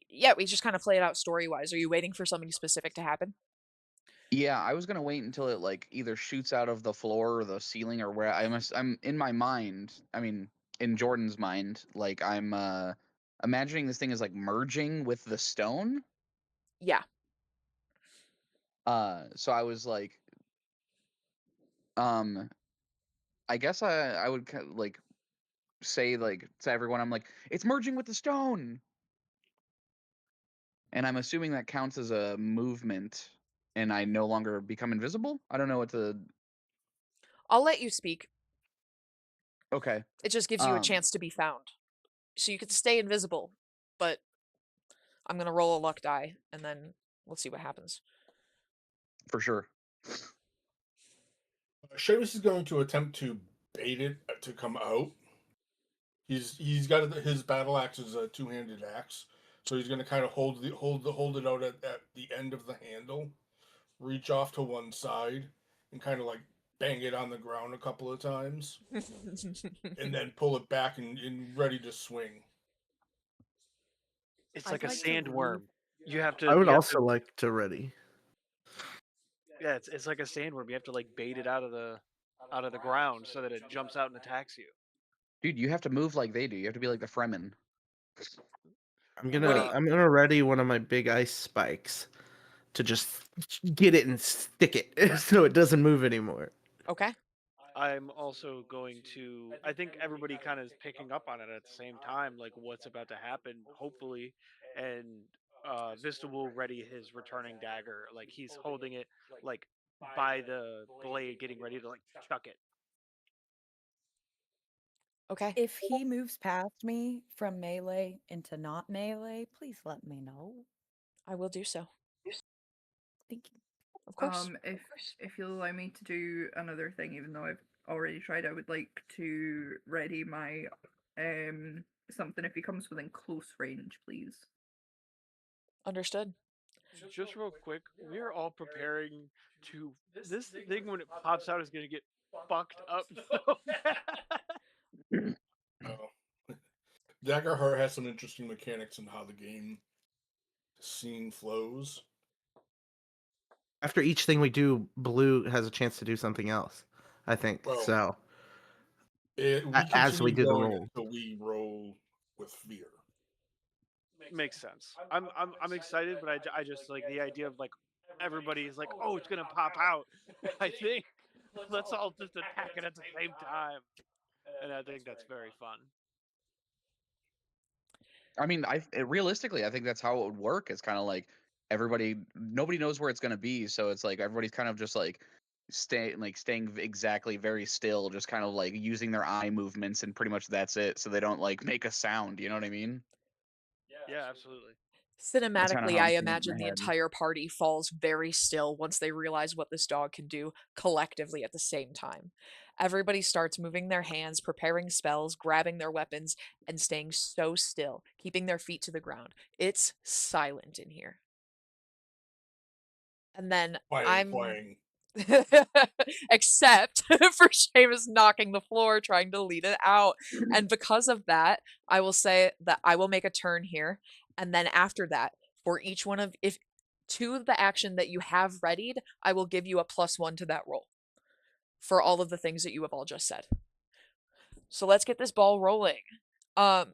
Yeah, we just kind of play it out story-wise. Are you waiting for something specific to happen? Yeah, I was gonna wait until it like either shoots out of the floor or the ceiling or where I'm in my mind. I mean, in Jordan's mind, like I'm imagining this thing is like merging with the stone. Yeah. So I was like, um, I guess I would like say like to everyone, I'm like, it's merging with the stone, and I'm assuming that counts as a movement, and I no longer become invisible. I don't know what to. I'll let you speak. Okay. It just gives you a chance to be found. So you could stay invisible, but I'm going to roll a luck die, and then we'll see what happens. For sure. Seamus is going to attempt to bait it to come out. He's got his battle axe is a two-handed axe, so he's going to kind of hold it out at the end of the handle, reach off to one side, and kind of like bang it on the ground a couple of times, and then pull it back and ready to swing. It's I'd like a like to sandworm. You have I to. would You have also to. like to ready. Yeah, it's like a sandworm. You have to like bait it out of the ground so that it jumps out and attacks you. Dude, you have to move like they do. You have to be like the Fremen. I'm What do gonna you, I'm gonna ready one of my big ice spikes to just get it and stick it so it doesn't move anymore. okay? I'm also going to. I think everybody kind of is picking up on it at the same time, like what's about to happen, hopefully. And Vista will ready his returning dagger, like he's holding it like by the blade, getting ready to like chuck it. Okay. If he moves past me from melee into not melee, please let me know. I will do so. Thank you. Of course. If you'll allow me to do another thing, even though I've already tried, I would like to ready my something if he comes within close range, please. Understood. Just real quick, we're all preparing to. This thing when it pops out is going to get fucked up so bad. Daggerheart has some interesting mechanics in how the game scene flows. After each thing we do, Blue has a chance to do something else. I think Well, so. We As we continue do the going roll. until we roll with fear. Makes sense. I'm excited, but I just like the idea of like everybody is like, oh, it's gonna pop out. I think let's all just attack it at the same time, and I think that's very fun. I mean, realistically, I think that's how it would work. It's kind of like nobody knows where it's going to be, so it's like everybody's kind of just like staying exactly very still, just kind of like using their eye movements, and pretty much that's it. So they don't like make a sound. You know what I mean? Yeah, absolutely. That's kind of Cinematically, how I I'm seeing it in imagine my the head. entire party falls very still once they realize what this dog can do collectively at the same time. Everybody starts moving their hands, preparing spells, grabbing their weapons, and staying so still, keeping their feet to the ground. It's silent in here. And then I'm Playing. except for Seamus knocking the floor, trying to lead it out. And because of that, I will say that I will make a turn here. And then after that, for each one of, if to the action that you have readied, I will give you a +1 to that roll for all of the things that you have all just said. So let's get this ball rolling. Um,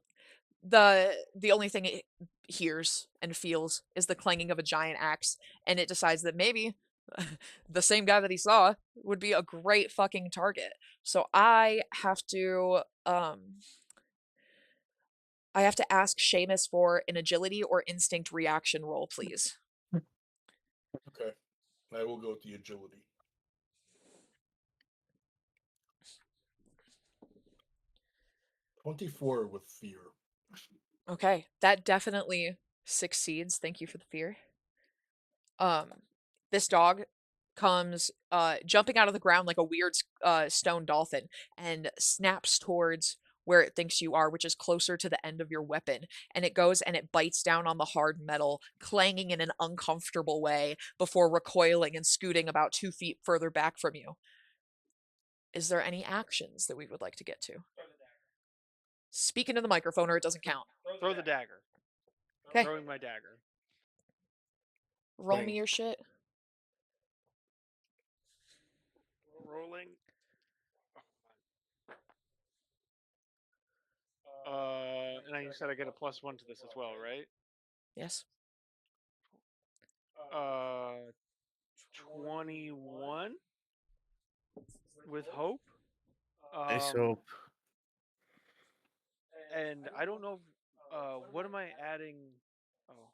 the only thing it hears and feels is the clanging of a giant axe, and it decides that maybe the same guy that he saw would be a great fucking target. So I have to ask Seamus for an agility or instinct reaction roll, please. Okay. I will go with the agility. 24 with fear. Okay, that definitely succeeds. Thank you for the fear. This dog comes jumping out of the ground like a weird stone dolphin and snaps towards where it thinks you are, which is closer to the end of your weapon. And it goes and it bites down on the hard metal, clanging in an uncomfortable way before recoiling and scooting about 2 feet further back from you. Is there any actions that we would like to get to? Speak into the microphone or it doesn't count. Throw the dagger. Okay, Throwing my dagger. roll me Thanks. your shit. Rolling. And you said I get a +1 to this as well, right? Yes. 21 with hope. Nice hope. And I don't know. What am I adding? Oh,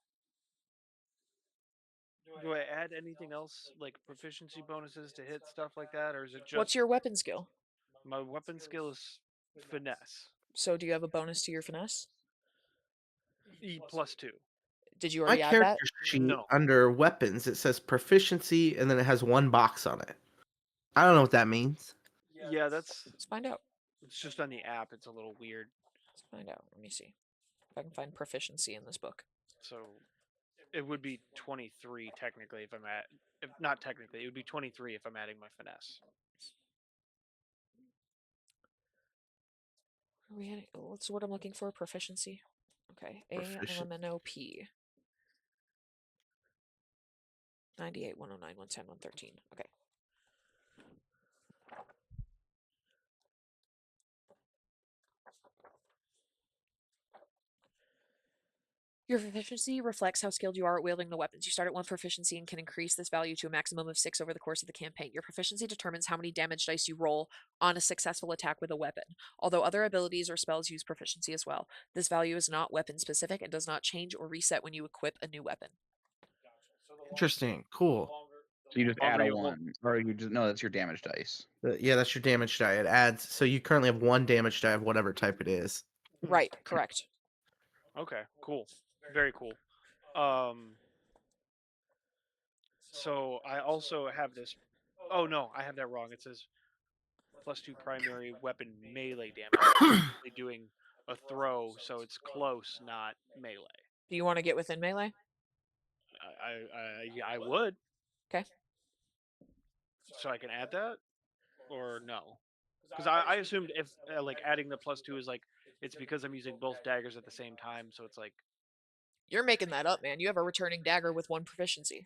do I add anything else like proficiency bonuses to hit stuff like that, or is it What's just your weapon skill? my weapon skill is finesse? So do you have a bonus to your finesse? E+2. Did you My already add that? character sheet No. under weapons, it says proficiency and then it has one box on it. I don't know what that means. Yeah, that's. Let's find out. It's just on the app. It's a little weird. Let's find out. Let me see if I can find proficiency in this book. So it would be 23 technically if I'm at. If not technically, it would be 23 if I'm adding my finesse. Are we adding, what's the word I'm looking for? Proficiency. Okay. Proficient. ALMNOP. 98, 109, 110, 113. Okay. Your proficiency reflects how skilled you are at wielding the weapons. You start at 1 proficiency and can increase this value to a maximum of 6 over the course of the campaign. Your proficiency determines how many damage dice you roll on a successful attack with a weapon, although other abilities or spells use proficiency as well. This value is not weapon specific and does not change or reset when you equip a new weapon. Interesting. Cool. So you just Longer add a you hold- 1, or you just no, that's your damage dice. Yeah, that's your damage die. It adds. So you currently have 1 damage die of whatever type it is. Right, correct. Okay, cool. Very cool. So I also have this. Oh no, I have that wrong. It says +2 primary weapon melee damage. I'm actually doing a throw, so it's close, not melee. Do you want to get within melee? Yeah, I would. Okay. So I can add that, or no? Because I assumed if like adding the +2 is like it's because I'm using both daggers at the same time, so it's like You're making that up, man. You have a returning dagger with 1 proficiency.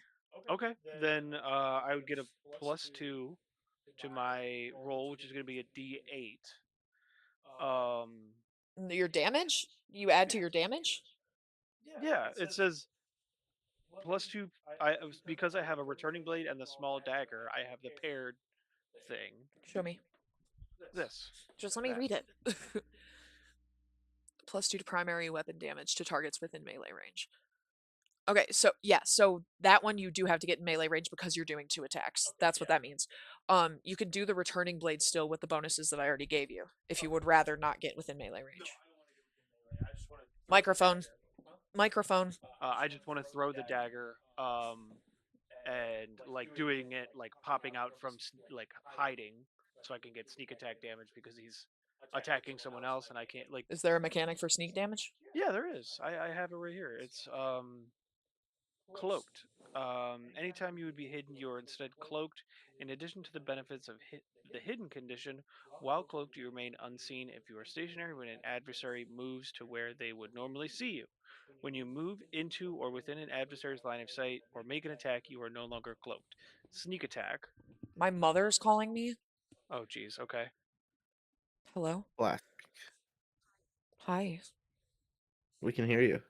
okay. Then I would get a +2 to my roll, which is going to be a D8. Your damage? You add to your damage? Yeah, it says +2. Because I have a returning blade and the small dagger. I have the paired thing. Show me. This. Just let me that. read it. +2 to primary weapon damage to targets within melee range. Okay, so yeah, so that one you do have to get in melee range because you're doing 2 attacks. That's what that means. You can do the returning blade still with the bonuses that I already gave you, if you would rather not get within melee range. Microphone. Microphone. I just want to throw the dagger. And like doing it like popping out from like hiding, so I can get sneak attack damage because he's attacking someone else and I can't like. Is there a mechanic for sneak damage? Yeah, there is. I have it right here. It's cloaked. Anytime you would be hidden, you are instead cloaked. In addition to the benefits of the hidden condition, while cloaked, you remain unseen if you are stationary when an adversary moves to where they would normally see you. When you move into or within an adversary's line of sight or make an attack, you are no longer cloaked. Sneak attack. My mother's calling me. Oh, geez. Okay. Hello? Black. Hi. We can hear you.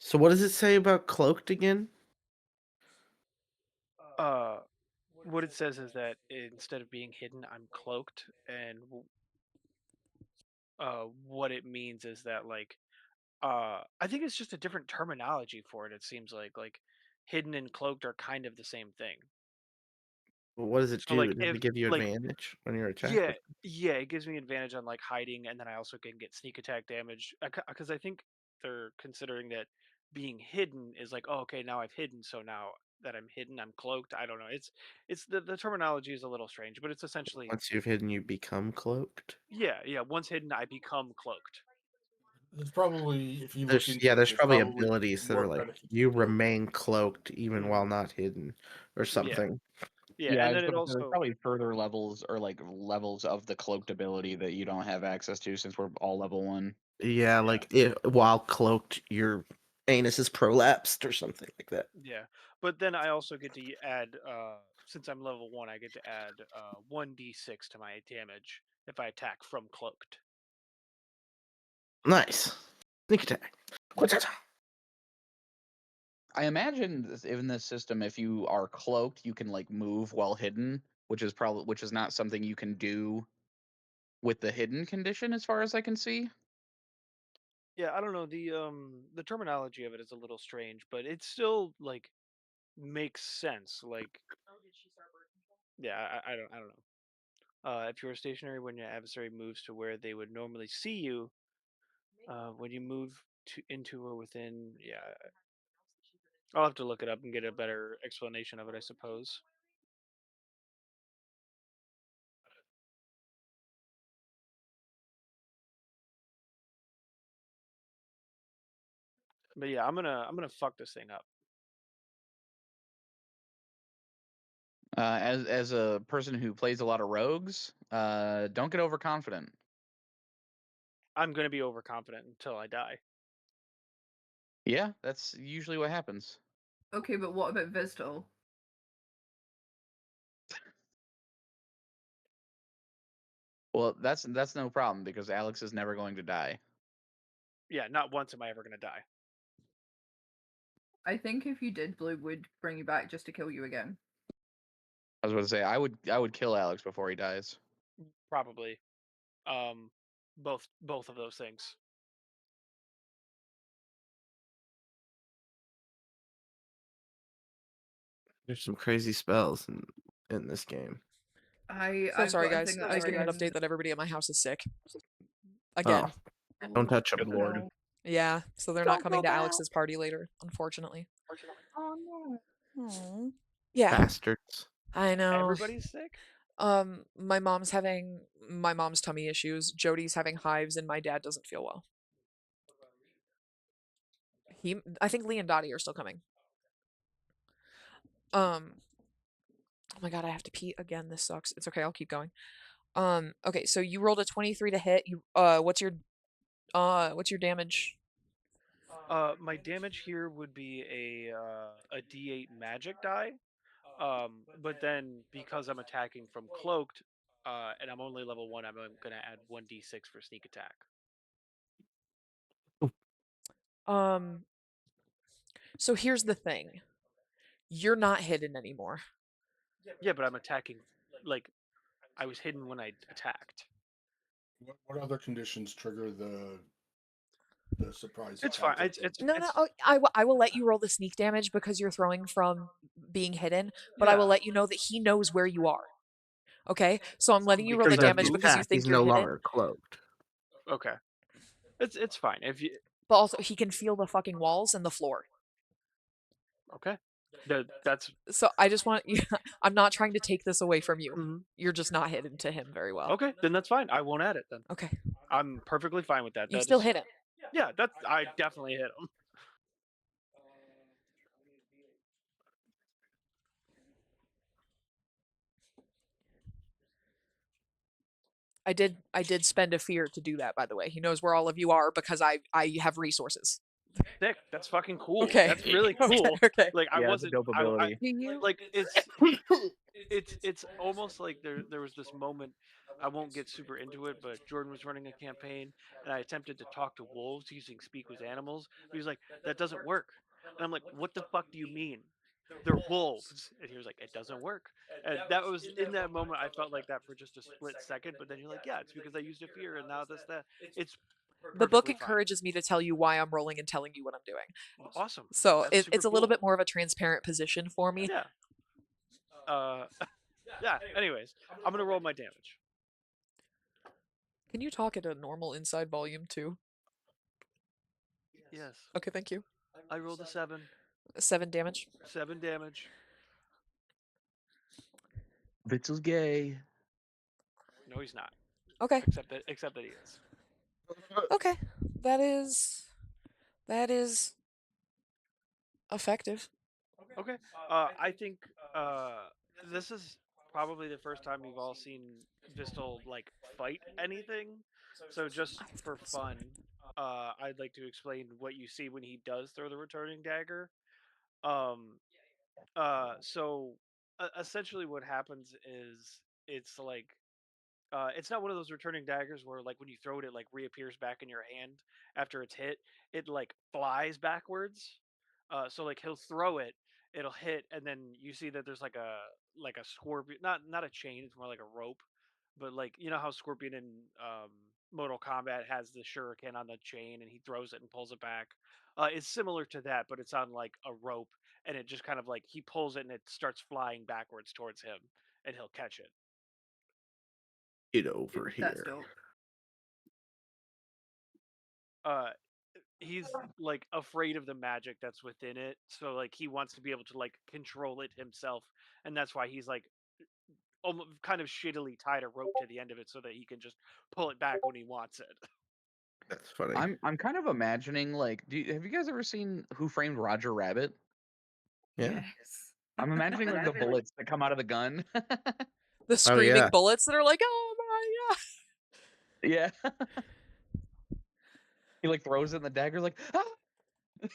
So what does it say about cloaked again? Uh, what it says is that instead of being hidden, I'm cloaked, and what it means is that like I think it's just a different terminology for it. It seems like hidden and cloaked are kind of the same thing. What does it So do? like Does if it give you like advantage when you're attacked yeah with? yeah it gives me advantage on like hiding, and then I also can get sneak attack damage because I think they're considering that being hidden is like, oh, okay, now I've hidden, so now that I'm hidden I'm cloaked. I don't know, it's the terminology is a little strange, but it's essentially Once you've hidden, you become cloaked. yeah, once hidden I become cloaked. There's probably, if you look There's into it, there's there's probably probably abilities that more are like benefits you to cloak. remain cloaked even while not hidden, or Yeah, something. yeah, Yeah, I and was then it going to say there's also probably further levels or like levels of the cloaked ability that you don't have access to since we're all level 1. Yeah, like while cloaked, your anus is prolapsed or something like that. yeah, but then I also get to add since I'm level 1 I get to add 1d6 to my damage if I attack from cloaked. Nice. Sneak attack. I imagine in this system, if you are cloaked, you can like move while hidden, which is not something you can do with the hidden condition, as far as I can see. Yeah, I don't know, the terminology of it is a little strange, but it still like makes sense. Like yeah, I don't know. If you're stationary when your adversary moves to where they would normally see you, when you move into or within, yeah, I'll have to look it up and get a better explanation of it, I suppose. But yeah, I'm gonna fuck this thing up. As a person who plays a lot of rogues, don't get overconfident. I'm gonna be overconfident until I die. Yeah, that's usually what happens. Okay, but what about Vistal? Well, that's no problem because Alex is never going to die. Yeah, not once am I ever gonna die. I think if you did, Blue would bring you back just to kill you again. I was about to say I would kill Alex before he dies. Probably. Both of those things. There's some crazy spells in this game. So I've sorry, got a guys. thing I that was getting an says- update that everybody at my house is sick. Oh, Again. don't touch them, Good Lord. lord. Yeah, so they're not coming to Alex's party later, unfortunately. Oh no. Yeah, Bastards. I know. Everybody's sick? My mom's having tummy issues. Jody's having hives, and my dad doesn't feel well. I think Lee and Dottie are still coming. Oh my god, I have to pee again. This sucks. It's okay, I'll keep going. Okay, so you rolled a 23 to hit. What's your damage? My damage here would be a D8 magic die. But then because I'm attacking from cloaked, and I'm only level 1, I'm gonna add 1d6 for sneak attack. So here's the thing. You're not hidden anymore. Yeah, but I'm attacking like I was hidden when I attacked. What other conditions trigger the surprise It's attack? fine. It's No, I will let you roll the sneak damage because you're throwing from being hidden, but I will Yeah. let you know that he knows where you are. Okay? So I'm letting you roll the Because of damage the because you attack, think he's you're no hidden, longer cloaked. okay. It's fine. If you but also he can feel the fucking walls and the floor. okay, that's So I just want you I'm not trying to take this away from you. Mhm. You're just not hidden to him very well. okay. Then that's fine. I won't add it then. Okay. I'm perfectly fine with that. You That still is hit him. yeah. That's I definitely hit him. I did spend a fear to do that, by the way. He knows where all of you are because I have resources. Sick. That's fucking cool. Okay. That's really Okay, cool. okay. Like I Yeah, it's a wasn't. dope I ability. Do you? like it's almost like there was this moment. I won't get super into it, but Jordan was running a campaign, and I attempted to talk to wolves using speak with animals. But he was like, "That doesn't work," and I'm like, "What the fuck do you mean? They're wolves?" And he was like, "It doesn't work." And that was in that moment. I felt like that for just a split second, but then you're like, "Yeah, it's because I used a fear, and now this that." It's The book perfectly fine. encourages me to tell you why I'm rolling and telling you what I'm doing. Awesome. So That's it's super a little cool. bit more of a transparent position for me. Yeah. Yeah. Anyways, I'm gonna roll my damage. Can you talk at a normal inside volume too? Yes. Okay, thank you. I rolled a 7. 7 damage. 7 damage. Vitzel's gay. No, he's not. Okay. Except that he is. Okay. That is effective. Okay. I think this is probably the first time you've all seen Vistal like fight anything. So just for fun, I'd like to explain what you see when he does throw the returning dagger. Um, so essentially, what happens is it's like it's not one of those returning daggers where like when you throw it, it like reappears back in your hand after it's hit. It like flies backwards. So like he'll throw it, it'll hit, and then you see that there's like a scorpion, not a chain, it's more like a rope. But like you know how Scorpion in Mortal Kombat has the shuriken on the chain and he throws it and pulls it back. It's similar to that, but it's on like a rope, and it just kind of like he pulls it and it starts flying backwards towards him, and he'll catch it. Get over That's here. dope. uh he's like afraid of the magic that's within it, so like he wants to be able to like control it himself, and that's why he's like almost kind of shittily tied a rope to the end of it so that he can just pull it back when he wants it. That's funny. I'm kind of imagining like, have you guys ever seen Who Framed Roger Rabbit? Yeah. Yes. I'm imagining like the bullets that come out of the gun. The screaming yeah. bullets that are like, oh my god. Yeah. He like throws it in the dagger like, ah!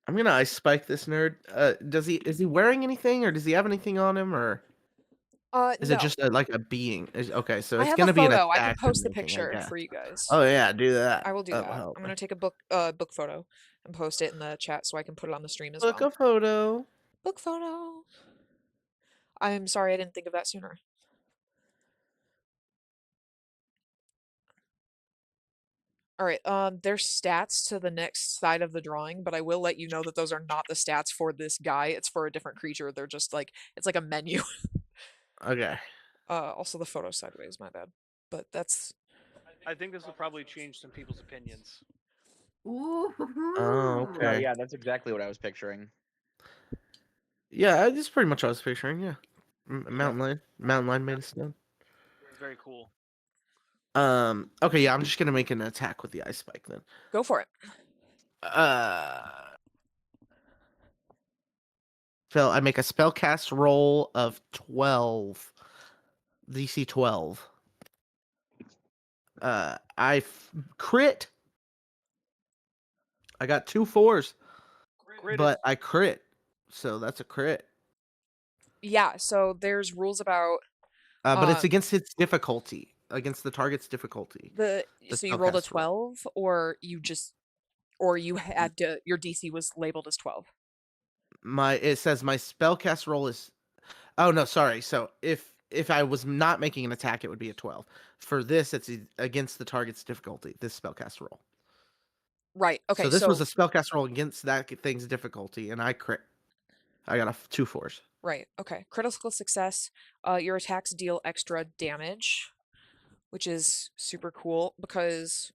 I'm gonna ice spike this nerd. Is he wearing anything, or does he have anything on him, or is it No. just like a being? Okay, so I it's have a gonna be an photo. I can attack I'm post the making, I picture guess. for you guys. Oh yeah, do that. I will do Oh that. hell, I'm gonna take a book photo and post it in the chat so I can put it on the stream as look well. a photo. Book photo. I'm sorry I didn't think of that sooner. All right, there's stats to the next side of the drawing, but I will let you know that those are not the stats for this guy. It's for a different creature. They're just like, it's like a menu. Okay. Also the photo sideways, my bad. But that's... I think this will probably change some people's opinions. Ooh. Oh, okay. Yeah, that's exactly what I was picturing. Yeah, this is pretty much what I was picturing. Yeah, mountain lion made of stone. Very cool. Okay, yeah, I'm just gonna make an attack with the ice spike then. Go for it. So I make a spellcast roll of 12, DC 12. Crit. I got 2 4s, but I crit, so that's a crit. Yeah, so there's rules about But it's against its difficulty, against the target's difficulty. so you rolled a spellcast roll. 12, or you had to, your DC was labeled as 12. It says my spellcast roll is. Oh no, sorry. So if I was not making an attack, it would be a 12. For this, it's against the target's difficulty. This spellcast roll. Right. Okay. So this was a spellcast roll against that thing's difficulty, and I crit. I got 2 4s. Right. Okay. Critical success. Your attacks deal extra damage, which is super cool because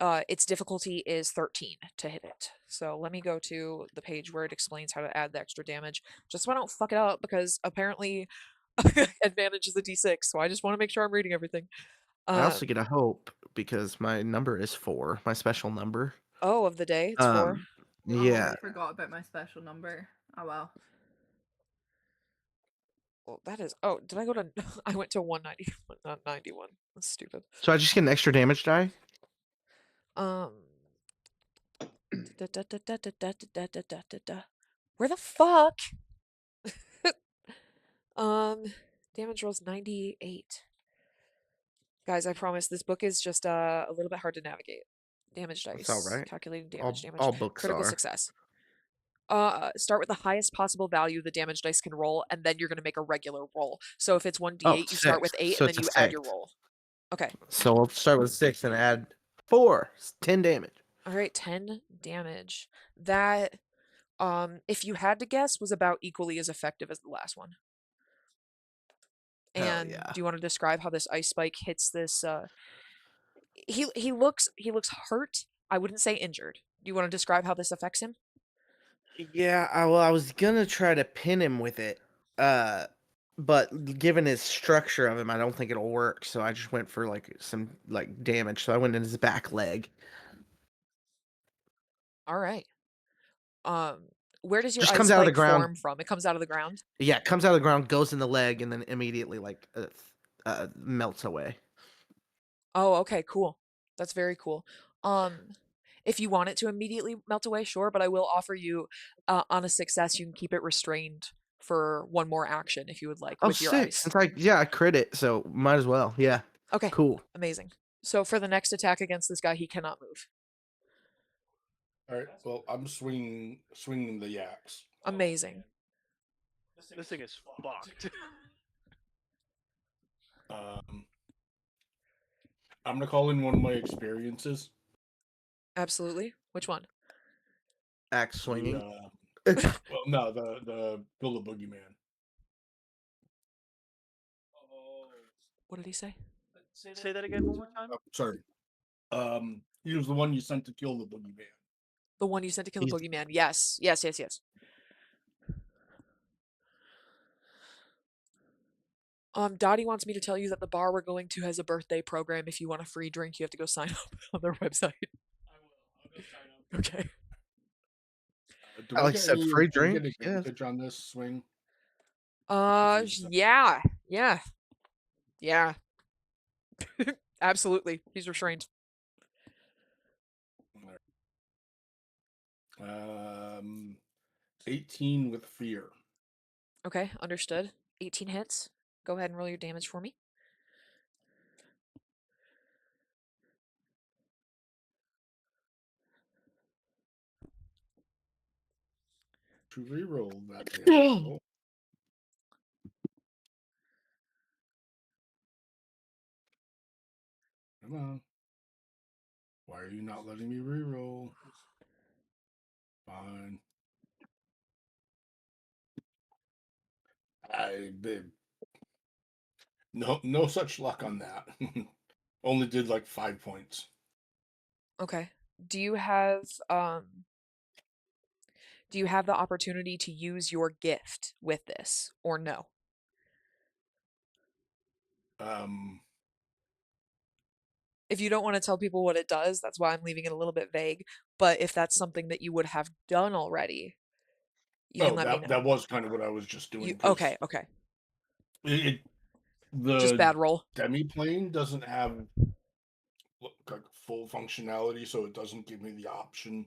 its difficulty is 13 to hit it. So let me go to the page where it explains how to add the extra damage, just so I don't fuck it up, because apparently advantage is a d6. So I just want to make sure I'm reading everything. I also get a hope because my number is 4, my special number. Oh, of the day, it's 4. Yeah. Oh, I forgot about my special number. Oh well. Well, that is. Oh, did I go to? I went to 190, not 91. That's stupid. So I just get an extra damage die. Where the fuck? Damage rolls 98. Guys, I promise this book is just a little bit hard to navigate. Damage dice. It's all right. Calculating damage. All books Critical are. success. Start with the highest possible value the damage dice can roll, and then you're going to make a regular roll. So if it's 1d8, you start with 8, so and then you add your roll. Okay. So we'll start with 6 and add 4. 10 damage. All right, 10 damage. That, if you had to guess, was about equally as effective as the last one. And yeah. do you want to describe how this ice spike hits this? He looks hurt. I wouldn't say injured. Do you want to describe how this affects him? Yeah, I was gonna try to pin him with it, but given his structure of him, I don't think it'll work. So I just went for like some damage. So I went in his back leg. All right. Where does your Just ice comes out of the spike ground. form from? It comes out of the ground? Yeah, it comes out of the ground, goes in the leg, and then immediately melts away. Oh, okay, cool. That's very cool. If you want it to immediately melt away, sure, but I will offer you, on a success, you can keep it restrained for one more action if you would like, Oh, with your sick! ice. Since I crit it, so might as well. Yeah. Okay. Cool. Amazing. So for the next attack against this guy, he cannot move. All right. Well, I'm swinging the axe. Amazing. This thing is fucked. I'm gonna call in one of my experiences. Absolutely. Which one? Axe swinging. Well, no, the Build a Boogeyman. What did he say? Say that again one more time. Oh, sorry. He was the one you sent to kill the boogeyman. The one you sent to kill the boogeyman. Yes. Yes. Dottie wants me to tell you that the bar we're going to has a birthday program. If you want a free drink, you have to go sign up on their website. I will. I'll go sign up. Okay. Do I get any free drink? advantage on this swing? Yeah. Absolutely. He's restrained. 18 with fear. Okay, understood. 18 hits. Go ahead and roll your damage for me. To reroll that damage roll. Come on. Why are you not letting me reroll? Fine. No such luck on that. Only did like 5 points. Okay. Do you have the opportunity to use your gift with this or no? If you don't want to tell people what it does, that's why I'm leaving it a little bit vague, but if that's something that you would have done already, you can let me know. That was kind of what I was just doing. Okay. Just The bad roll. demi-plane doesn't have like full functionality, so it doesn't give me the option.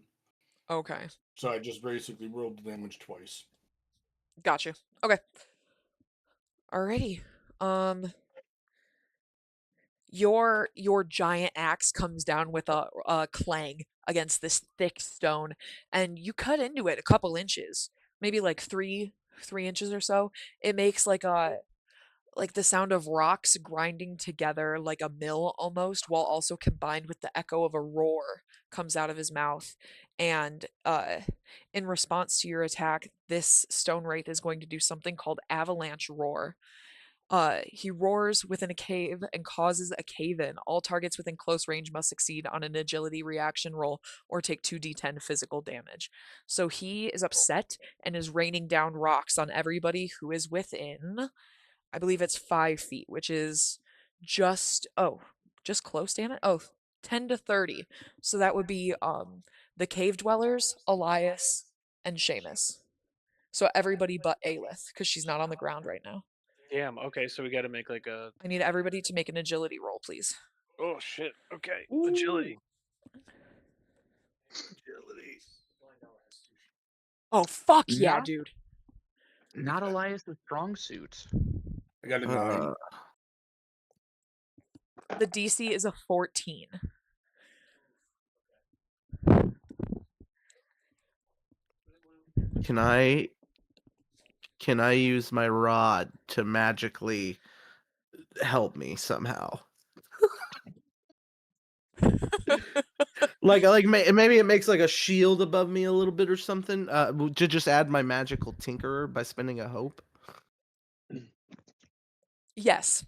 Okay. So I just basically rolled the damage twice. Gotcha. Okay. Alrighty. Your giant axe comes down with a clang against this thick stone, and you cut into it a couple inches, maybe like 3 inches or so. It makes like the sound of rocks grinding together like a mill almost, while also combined with the echo of a roar comes out of his mouth. And in response to your attack, this stone wraith is going to do something called avalanche roar. He roars within a cave and causes a cave in. All targets within close range must succeed on an agility reaction roll or take 2d10 physical damage. So he is upset and is raining down rocks on everybody who is within, I believe it's 5 feet, which is just close, damn it. 10 to 30. So that would be the cave dwellers, Elias, and Seamus. So everybody but Aelith, because she's not on the ground right now. Damn. Okay, so we got to make like a. I need everybody to make an agility roll, please. Oh shit. Okay. Ooh. Agility. Oh fuck yeah, Not, dude. not Elias' strong suit. I got a 9. The DC is a 14. Can I use my rod to magically help me somehow? Maybe it makes like a shield above me a little bit or something. To just add my magical tinkerer by spending a hope. Yes.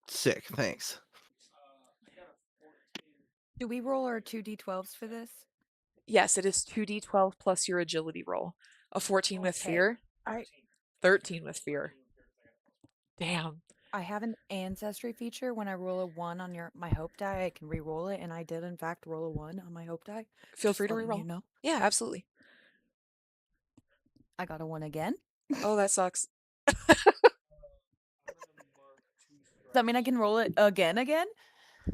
Sick, thanks. Do we roll our 2d12s for this? Yes, it is 2d12 plus your agility roll. A 14 with Okay. fear. 13 with fear. Damn. I have an ancestry feature. When I roll a 1 on my hope die, I can re-roll it, and I did in fact roll a 1 on my hope die. Feel Just free to letting reroll. you know. Yeah, absolutely. I got a 1 again. Oh, that sucks. Does that mean I can roll it again? I'm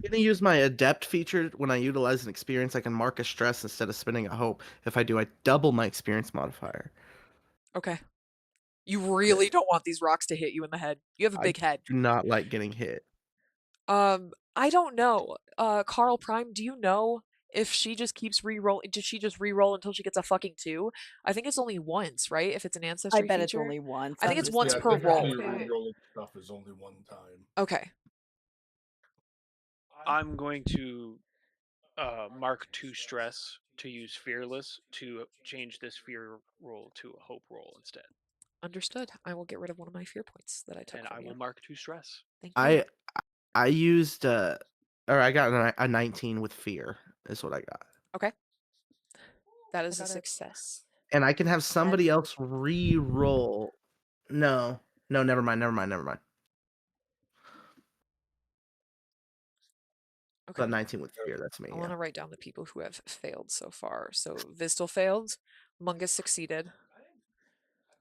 gonna use my adept feature. When I utilize an experience, I can mark a stress instead of spending a hope. If I do, I double my experience modifier. Okay. You really don't want these rocks to hit you in the head. You have a big head. Do not like getting hit. I don't know. Carl Prime, do you know if she just keeps re-rolling? Does she just re-roll until she gets a fucking 2? I think it's only once, right? If it's an ancestry I bet feature. it's only once. I think I'm it's just once Yeah, per roll. typically re-rolling stuff is only one time. Okay. I'm going to mark 2 stress to use fearless to change this fear roll to a hope roll instead. Understood. I will get rid of one of my fear points that I took And from I you. will mark 2 stress. Thank you. I used or I got a 19 with fear is what I got. Okay. That is a got a- success. And I can have somebody else re-roll. No, never mind. Okay. But 19 with fear, that's me. I want to write down the people who have failed so far. So Vistal failed. Mungus succeeded.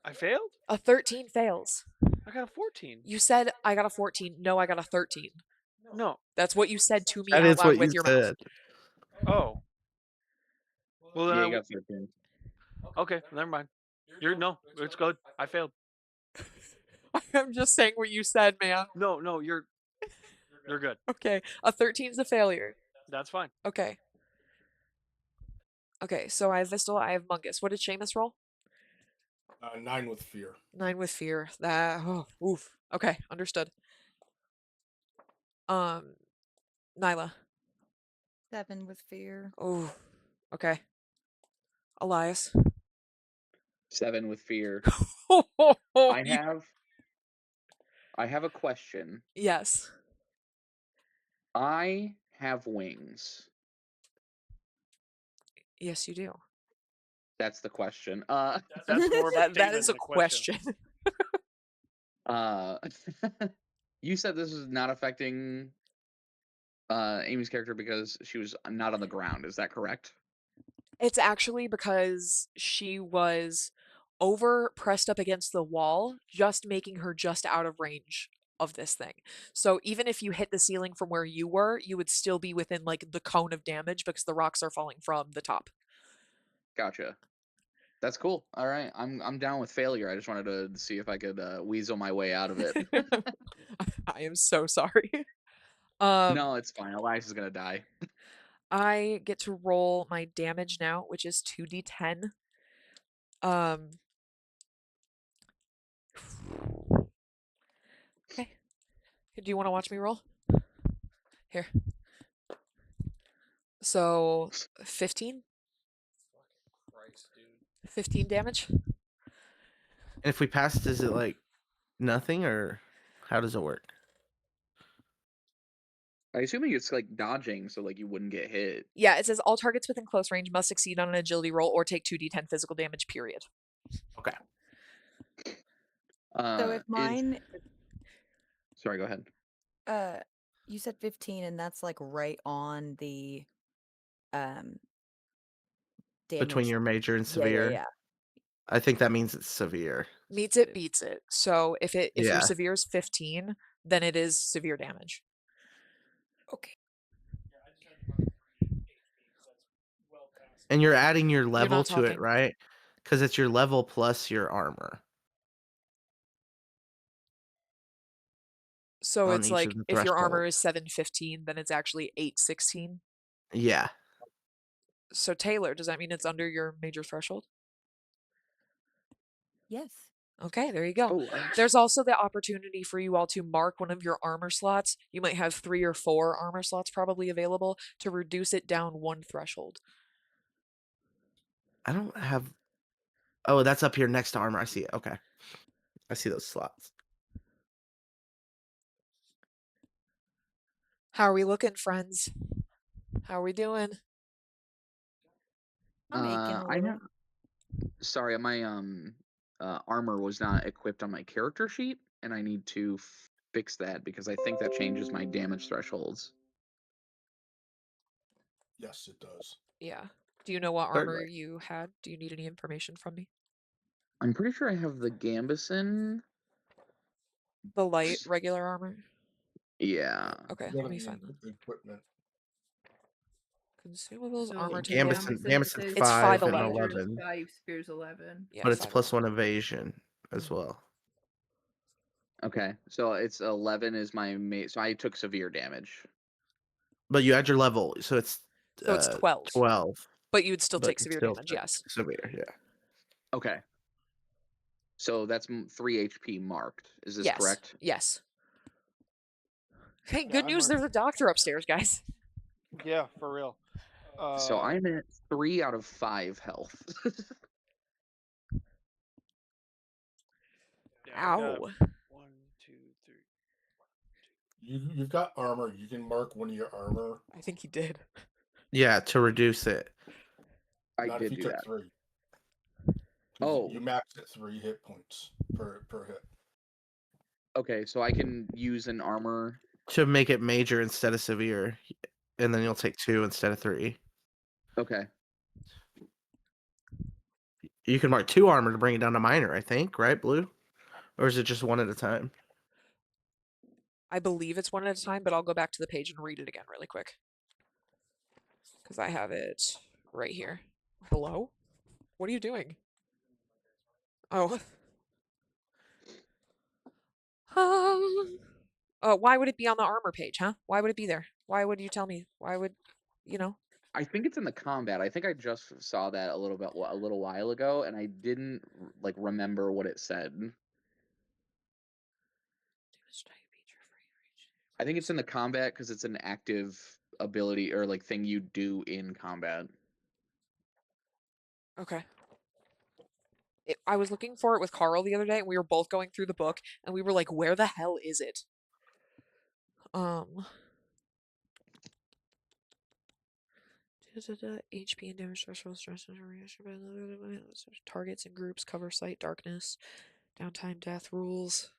I failed? A 13 fails. I got a 14. You said I got a 14. No, I got a 13. No. That's what you said to me That out is loud what with you your said. mouth. Oh. Well then Yeah, I you got 13. Okay, never mind. No, it's good. I failed. I'm just saying what you said, man. No, you're good. Okay, a 13's a failure. That's fine. Okay. Okay, so I have Vistal, I have Mungus. What did Seamus roll? 9 with fear. 9 with fear. Oof. Okay, understood. Nyla. 7 with fear. Oh, okay. Elias. 7 with fear. Oh, I have a question. yes. I have wings. Yes, you do. That's the question. That's more of a That statement is a than a question. You said this is not affecting Amy's character because she was not on the ground. Is that correct? It's actually because she was over pressed up against the wall, just making her just out of range of this thing. So even if you hit the ceiling from where you were, you would still be within like the cone of damage because the rocks are falling from the top. Gotcha. That's cool. All right, I'm down with failure. I just wanted to see if I could weasel my way out of it. I am so sorry. No, it's fine. Elias is gonna die. I get to roll my damage now, which is 2d10. Okay. Do you want to watch me roll? Here. So 15. 15 damage. And if we passed, is it like nothing, or how does it work? I assuming it's like dodging, so like you wouldn't get hit. Yeah, it says all targets within close range must succeed on an agility roll or take 2d10 physical damage, period. Okay. So if mine, Sorry, go ahead. you said 15, and that's like right on the damage. Between your major and Yeah, severe. yeah. I think that means it's severe. Meets it, beats it. So if your Yeah. severe is 15, then it is severe damage. Okay. And you're adding your level not to it, talking. right? Because it's your level plus your armor So on it's each of like the if your armor thresholds. is 715, then it's actually 816. Yeah. So Taylor, does that mean it's under your major threshold? Yes. Okay, there you go. Oh, There's also the opportunity for you all to mark one of your armor slots. You might have 3 or 4 armor slots probably available to reduce it down 1 threshold. I don't have. Oh, that's up here next to armor. I see it. Okay. I see those slots. How are we looking, friends? How are we doing? I'm aching a I little. have. Sorry, my armor was not equipped on my character sheet, and I need to fix that because I think that changes my damage thresholds. Yes, it does. Yeah. Do you know what armor Certainly. you had? Do you need any information from me? I'm pretty sure I have the Gambison. The light regular armor? Yeah. Okay, Go let to me the find them. equipment. Consumables, So armor the type. Gambison's says It's 5 and 5'11". major is 11, 5, spears 11. Yeah, but it's 5'11". plus 1 evasion as well. Okay, so it's 11 is my so I took severe damage. But you add your level, so it's So it's 12. 12. But you'd still But take you severe still damage, take yes. severe, yeah. Okay. So that's 3 HP marked. Is this Yes. correct? Yes. Hey, Yeah, good I news, marked- there's a doctor upstairs, guys. Yeah, for real. So I'm at 3 out of 5 health. Yeah, I got Ow. 1, 2, 3. You've got armor. You can mark one of your armor. I think he did. Yeah, to reduce it. I Not if did you do took that. 3. Oh. You max at 3 hit points per hit. Okay, so I can use an armor. To make it major instead of severe. And then you'll take 2 instead of 3. Okay. You can mark 2 armor to bring it down to minor, I think, right, Blue? Or is it just 1 at a time? I believe it's 1 at a time, but I'll go back to the page and read it again really quick. Because I have it right here. Hello? What are you doing? Oh. Why would it be on the armor page, huh? Why would it be there? Why would you tell me? Why would, you know? I think it's in the combat. I think I just saw that a little while ago, and I didn't like remember what it said. I think it's in the combat because it's an active ability or like thing you do in combat. Okay. I was looking for it with Carl the other day, and we were both going through the book, and we were like, where the hell is it? HP and damage threshold, stress, targets and groups, cover sight, darkness, downtime, death, rules.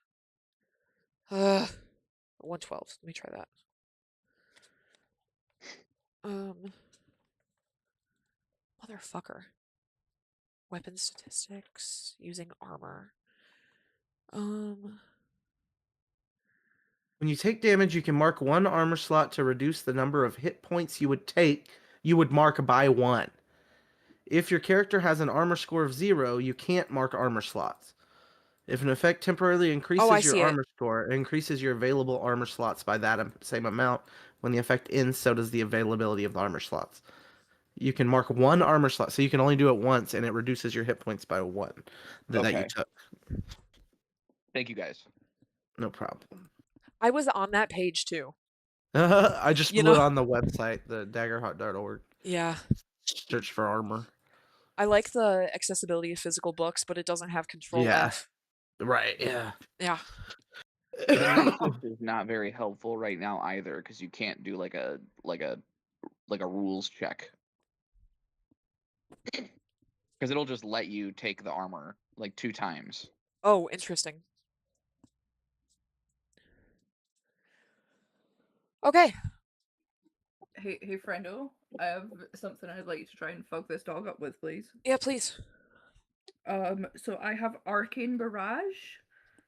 112. Let me try that. Motherfucker. Weapon statistics, using armor. When you take damage, you can mark one armor slot to reduce the number of hit points you would mark by 1. If your character has an armor score of 0, you can't mark armor slots. If an effect temporarily I increases your see it. armor score, it increases your available armor slots by that same amount. When the effect ends, so does the availability of the armor slots. You can mark one armor slot, so you can only do it once, and it reduces your hit points by 1 that you Okay. took. Thank you guys. No problem. I was on that page too. I just You blew it know? on the website, the daggerheart.org. Yeah. Search for armor. I like the accessibility of physical books, but it doesn't have Control Yeah. F. Right, yeah. Yeah. The Nexus is not very helpful right now either because you can't do like a rules check. Because it'll just let you take the armor like 2 times. Oh, interesting. Okay. Hey, friendo, I have something I'd like to try and fuck this dog up with, please. Yeah, please. So I have Arcane Barrage.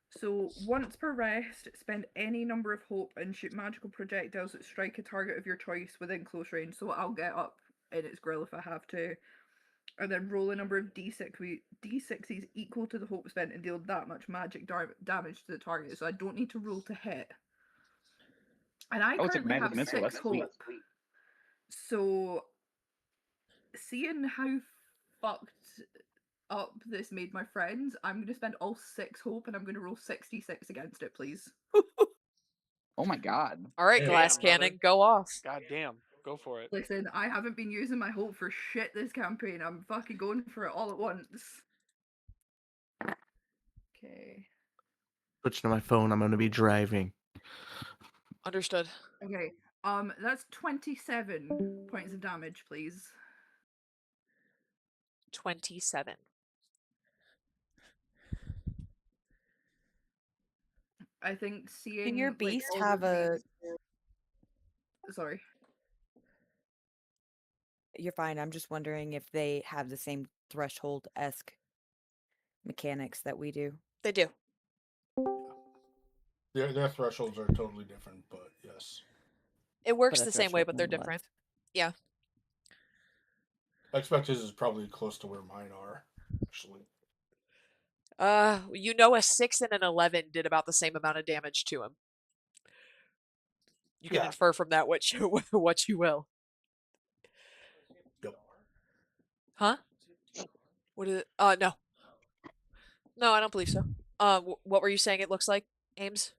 So once per rest, spend any number of hope and shoot magical projectiles that strike a target of your choice within close range. So I'll get up in its grill if I have to. And then roll a number of d6s equal to the hope spent and deal that much magic damage to the target. So I don't need to roll to hit. And I Oh, it's like currently magic have missile. 6 That's sweet. hope. So seeing how fucked up this made my friends, I'm going to spend all 6 hope and I'm going to roll 66 against it, please. Oh my god. All right, Damn, glass brother. cannon, go off. God damn. Go for it. Listen, I haven't been using my hope for shit this campaign. I'm fucking going for it all at once. Okay. Switch to my phone. I'm going to be driving. Understood. Okay. That's 27 points of damage, please. 27. I think seeing Can your like beast all have of a? these... Sorry. You're fine. I'm just wondering if they have the same threshold-esque mechanics that we do. They do. Their thresholds are totally different, but yes. It works But a the same way, threshold but they're nonetheless. different. Yeah. I expect his is probably close to where mine are, actually. You know, a 6 and an 11 did about the same amount of damage to him. You can Yeah. infer from that what you what you will. Yep. Huh? What is it? No. No, I don't believe so. What were you saying it looks like, Ames?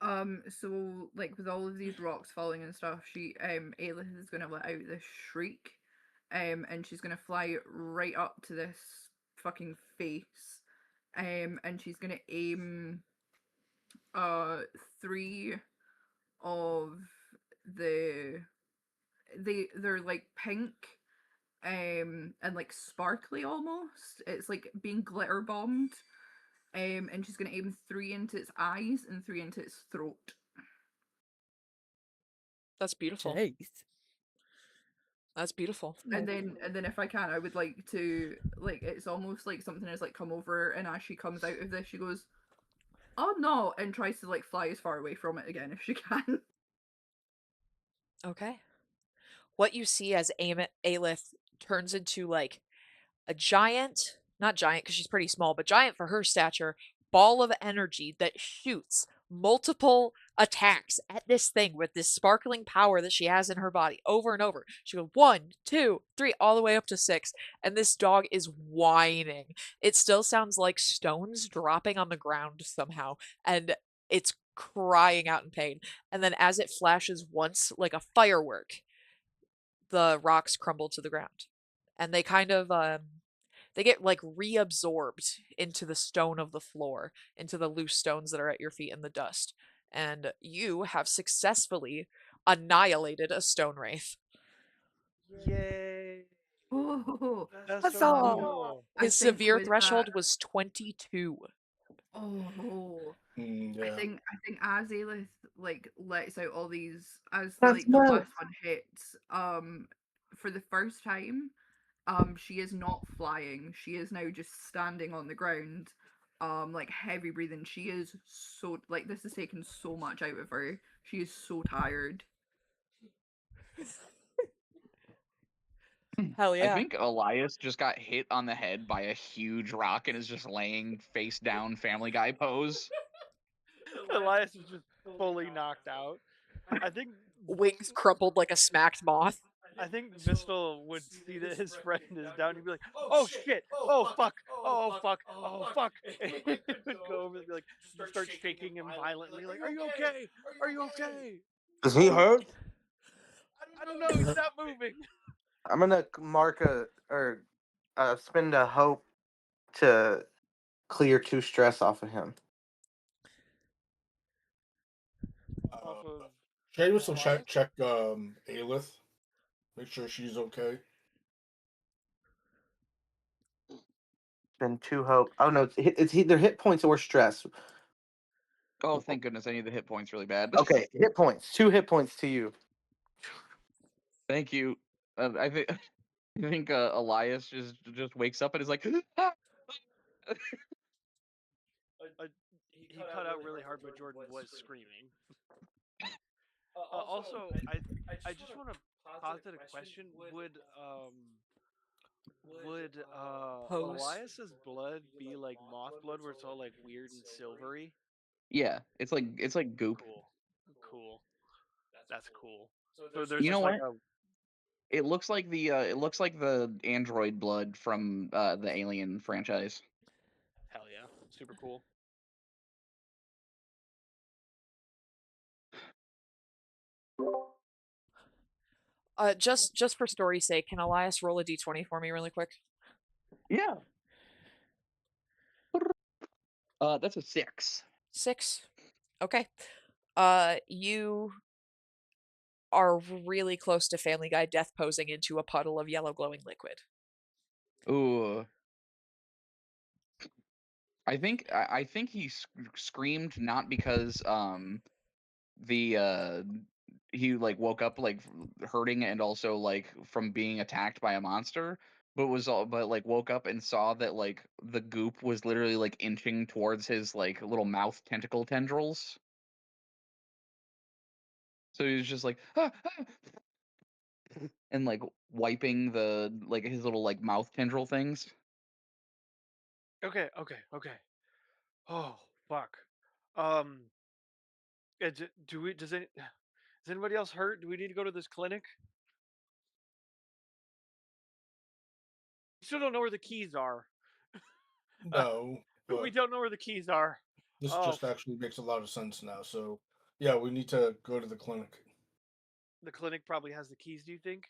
So like with all of these rocks falling and stuff, Aelith is gonna let out this shriek, and she's gonna fly right up to this fucking face, and she's gonna aim, 3 of they're like pink, and like sparkly almost. It's like being glitter bombed. And she's gonna aim 3 into its eyes and 3 into its throat. That's beautiful. Jeez. That's beautiful. And then if I can, I would like to, like, it's almost like something has like come over her, and as she comes out of this, she goes, "Oh no," and tries to like fly as far away from it again if she can. Okay. What you see as Aelith turns into like a giant not giant because she's pretty small, but giant for her stature, ball of energy that shoots multiple attacks at this thing with this sparkling power that she has in her body over and over. She goes 1, 2, 3, all the way up to 6, and this dog is whining. It still sounds like stones dropping on the ground somehow, and it's crying out in pain. And then as it flashes once like a firework, the rocks crumble to the ground. And they kind of they get like reabsorbed into the stone of the floor, into the loose stones that are at your feet in the dust. And you have successfully annihilated a stone wraith. Yay! Oh, That's That's so all. cool. I His think severe with that, threshold was 22. oh, I Yeah. think as Aelith like lets out all these as That's like the nuts. last one hits, for the first time, she is not flying. She is now just standing on the ground, like heavy breathing. She is so like this has taken so much out of her. She is so tired. Hell I yeah. think Elias just got hit on the head by a huge rock and is just laying face down Family Guy pose. Elias is just fully knocked out. I think Wings crumpled like a smacked moth. I think Vistal would see that his friend is down. He'd be like, "Oh shit! Oh fuck! Oh fuck! Oh fuck!" And he would go over and be like, start shaking him violently, like, "Are you okay? Are you okay?" Is he hurt? I don't know. He's not moving. I'm gonna mark or spend a hope to clear 2 stress off of him. Off of Seamus will Elias. check Aelith, make sure she's okay. Spend 2 hope. Oh no, it's either hit points or stress. Oh, thank goodness! I need the hit points really bad. Okay, hit points. 2 hit points to you. Thank you. I think I think Elias just wakes up and is like, "Ah!" Uh, he cut out really hard, but Jordan was screaming. Also, I just want to posit a question. Would Pose. Elias's blood be like moth blood, where it's all like weird and silvery? Yeah, it's like goop. Cool, cool. That's cool. So there's You know just like what? a It looks like the android blood from the Alien franchise. hell yeah, super cool. Just for story's sake, can Elias roll a d20 for me really quick? Yeah. That's a 6. 6. Okay. You are really close to Family Guy death posing into a puddle of yellow glowing liquid. Ooh. I think he screamed not because the he like woke up like hurting and also like from being attacked by a monster, but like woke up and saw that like the goop was literally like inching towards his like little mouth tentacle tendrils. So he was just like "Ah, ah," and like wiping the like his little like mouth tendril things. Okay. Oh fuck. Um, do we? Does anybody else hurt? Do we need to go to this clinic? We still don't know where the keys are. Uh, No, we but don't know where the keys are. this Oh, just actually makes a lot of sense now. So, yeah, we need to go to the clinic. the clinic probably has the keys. Do you think?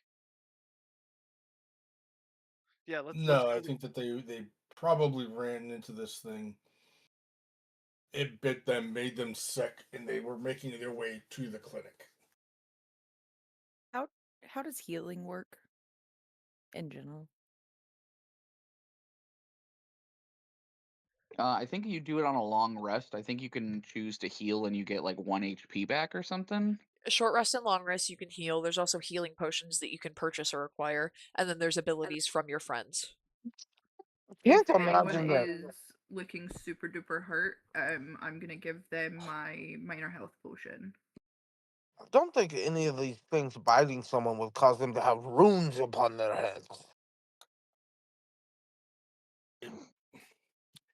Yeah, let's No, go I to the. think that they probably ran into this thing. It bit them, made them sick, and they were making their way to the clinic. How how does healing work in general? I think you do it on a long rest. I think you can choose to heal and you get like 1 HP back or something. Short rest and long rest, you can heal. There's also healing potions that you can purchase or acquire, and then there's abilities from your friends. If Can't anyone imagine that. is looking super duper hurt, I'm gonna give them my minor health potion. I don't think any of these things biting someone would cause them to have runes upon their heads.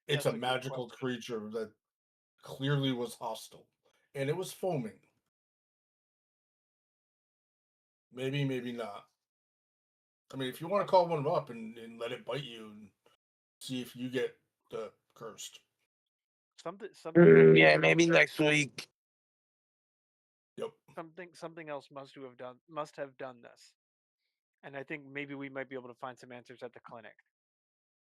It's That's a a good magical question. creature that clearly was hostile, and it was foaming. Maybe, maybe not. I mean, if you want to call one up and let it bite you and see if you get cursed. Something Yeah, maybe next week. Yep. something else must have done this, and I think maybe we might be able to find some answers at the clinic.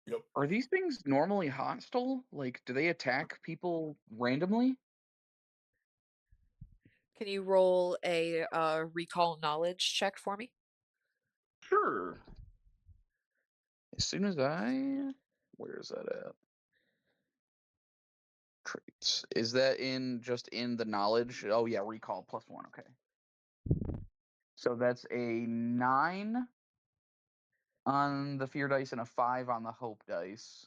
Yep. Are these things normally hostile? Like, do they attack people randomly? Can you roll a recall knowledge check for me? Sure. As soon as where is that at? Traits. Is that just in the knowledge? Oh yeah, recall +1. Okay. So that's a 9 on the fear dice and a 5 on the hope dice.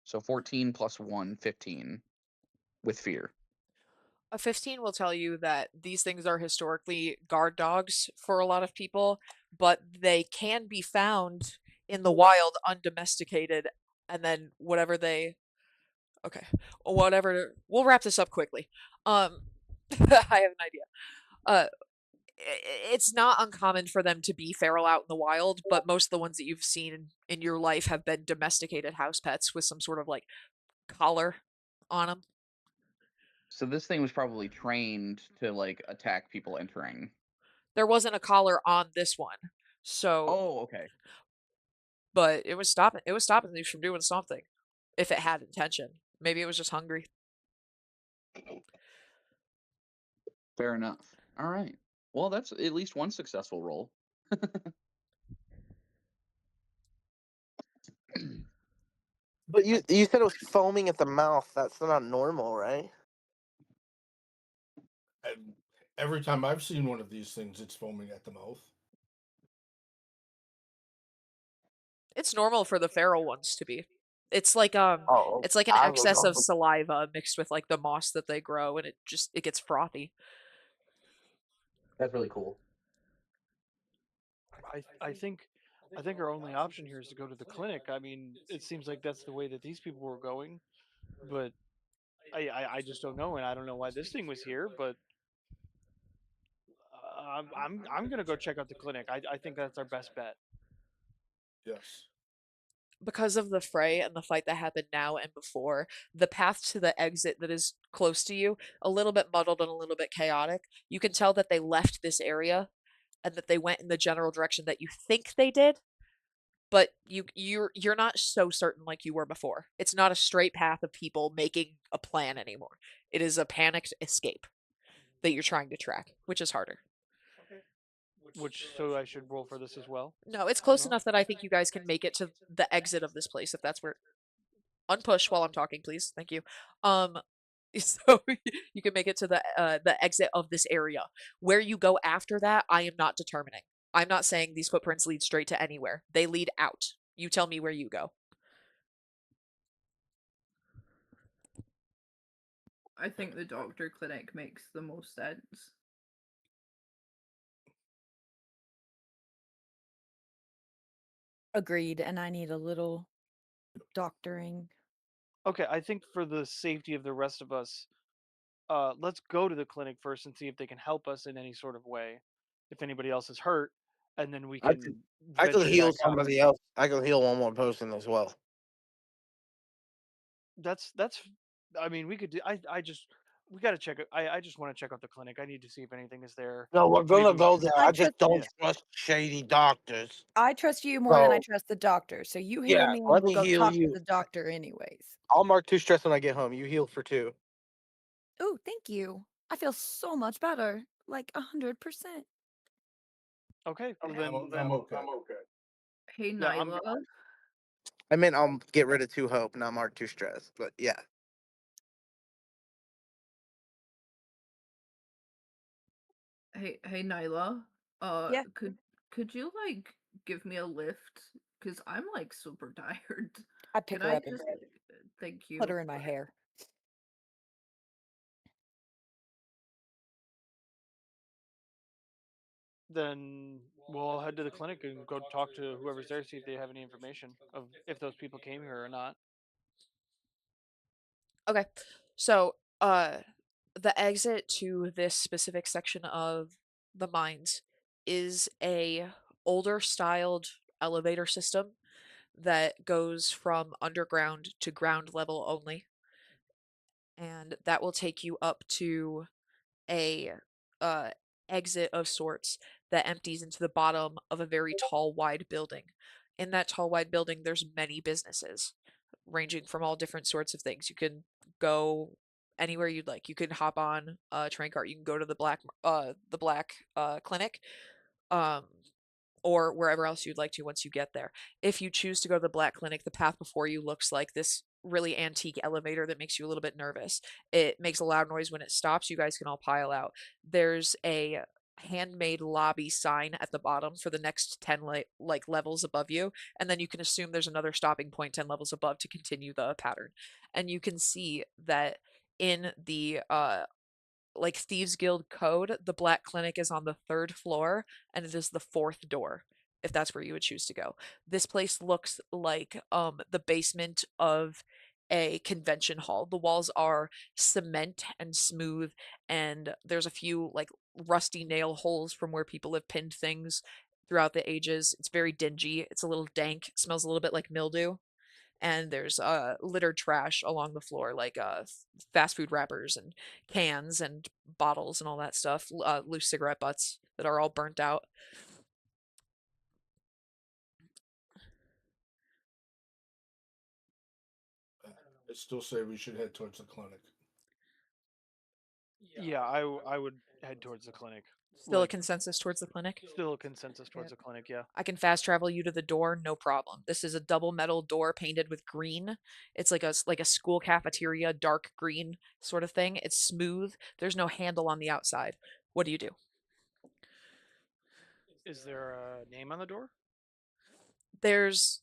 So 14 plus 1, 15 with fear. A 15 will tell you that these things are historically guard dogs for a lot of people, but they can be found in the wild undomesticated, and then okay, whatever, we'll wrap this up quickly. I have an idea. Uh, it's not uncommon for them to be feral out in the wild, but most of the ones that you've seen in your life have been domesticated house pets with some sort of like collar on them. So this thing was probably trained to like attack people entering. There wasn't a collar on this one, so Oh, okay. but it was stopping these from doing something if it had intention. Maybe it was just hungry. Fair enough. All right. Well, that's at least one successful roll. But you said it was foaming at the mouth. That's not normal, right? And every time I've seen one of these things, it's foaming at the mouth. It's normal for the feral ones to be. It's like Oh, it's like an I don't excess of know. saliva mixed with like the moss that they grow, and it gets frothy. That's really cool. I think our only option here is to go to the clinic. I mean, it seems like that's the way that these people were going, but I just don't know, and I don't know why this thing was here, but I'm gonna go check out the clinic. I think that's our best bet. Yes. Because of the fray and the fight that happened now and before, the path to the exit that is close to you, a little bit muddled and a little bit chaotic. You can tell that they left this area and that they went in the general direction that you think they did, but you're not so certain like you were before. It's not a straight path of people making a plan anymore. It is a panicked escape that you're trying to track, which is harder. So I should roll for this as well. No, it's close No. enough that I think you guys can make it to the exit of this place if that's where unpush while I'm talking, please. Thank you. Um so you can make it to the exit of this area. Where you go after that, I am not determining. I'm not saying these footprints lead straight to anywhere. They lead out. You tell me where you go. I think the doctor clinic makes the most sense. Agreed, and I need a little doctoring. Okay, I think for the safety of the rest of us, let's go to the clinic first and see if they can help us in any sort of way. If anybody else is hurt, and then we I could can I could venture heal back out. somebody else. I could heal one more person as well. That's. I mean, we could do. I just we got to check it. I just want to check out the clinic. I need to see if anything is there. No, we're gonna Maybe. go there. I I just trust don't Yeah. trust shady doctors. I trust you more than I So trust the doctor. So you heal yeah, me and let we'll me go heal talk to you. the doctor anyways. I'll mark 2 stress when I get home. You heal for 2. Oh, thank you. I feel so much better. Like 100%. Okay. Well I'm then. okay. Hey, Yeah. Nyla. I mean, I'll get rid of 2 hope, not mark 2 stress. But yeah. Hey, Nyla. Yeah, Could you like give me a lift? Cause I'm like super tired. I'd pick Can her I up and just? Thank put you. her in my hair. Then we'll head to the clinic and go talk to whoever's there, see if they have any information of if those people came here or not. Okay. So, the exit to this specific section of the mines is a older styled elevator system that goes from underground to ground level only, and that will take you up to a uh exit of sorts that empties into the bottom of a very tall, wide building. In that tall, wide building, there's many businesses ranging from all different sorts of things. You can go anywhere you'd like. You can hop on a train cart. You can go to the black clinic. Um or wherever else you'd like to once you get there. If you choose to go to the Black Clinic, the path before you looks like this really antique elevator that makes you a little bit nervous. It makes a loud noise when it stops. You guys can all pile out. There's a handmade lobby sign at the bottom for the next 10 like levels above you, and then you can assume there's another stopping point 10 levels above to continue the pattern. And you can see that in the like Thieves Guild code, the Black Clinic is on the third floor and it is the fourth door, if that's where you would choose to go. This place looks like the basement of a convention hall. The walls are cement and smooth, and there's a few like rusty nail holes from where people have pinned things throughout the ages. It's very dingy. It's a little dank. It smells a little bit like mildew, and there's littered trash along the floor, like fast food wrappers and cans and bottles and all that stuff, loose cigarette butts that are all burnt out. I still say we should head towards the clinic. Yeah, I would head towards the clinic. Still a Like, consensus towards the clinic? still a consensus towards Yep. the clinic, yeah. I can fast travel you to the door, no problem. This is a double metal door painted with green. It's like a school cafeteria, dark green sort of thing. It's smooth. There's no handle on the outside. What do you do? Is there a name on the door? There's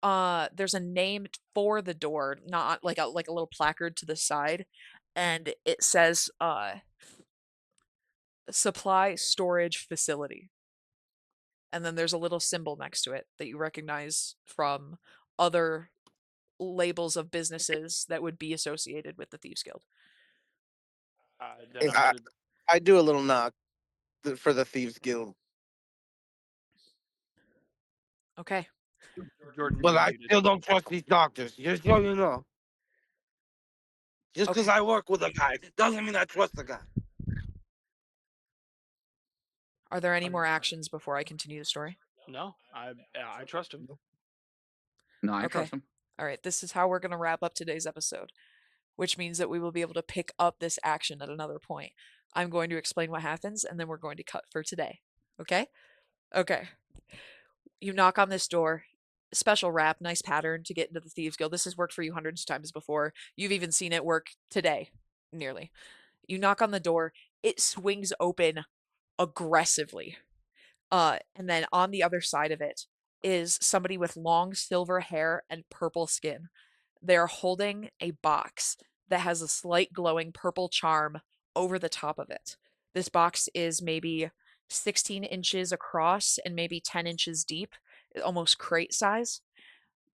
there's a name for the door, not like a little placard to the side, and it says supply storage facility. And then there's a little symbol next to it that you recognize from other labels of businesses that would be associated with the Thieves Guild. Then I'm I, gonna. I do a little knock for the Thieves Guild, Okay. Jordan, but you're I muted. still don't trust these doctors. Just so you know, just because Okay. I work with a guy doesn't mean I trust the guy. Are there any Are more actions before I continue the story? No, I trust him. No, I Okay. trust him. All right. This is how we're going to wrap up today's episode, which means that we will be able to pick up this action at another point. I'm going to explain what happens, and then we're going to cut for today. Okay? Okay. You knock on this door. Special wrap, nice pattern to get into the Thieves Guild. This has worked for you hundreds of times before. You've even seen it work today, nearly. You knock on the door, it swings open aggressively. And then on the other side of it is somebody with long silver hair and purple skin. They're holding a box that has a slight glowing purple charm over the top of it. This box is maybe 16 inches across and maybe 10 inches deep, almost crate size.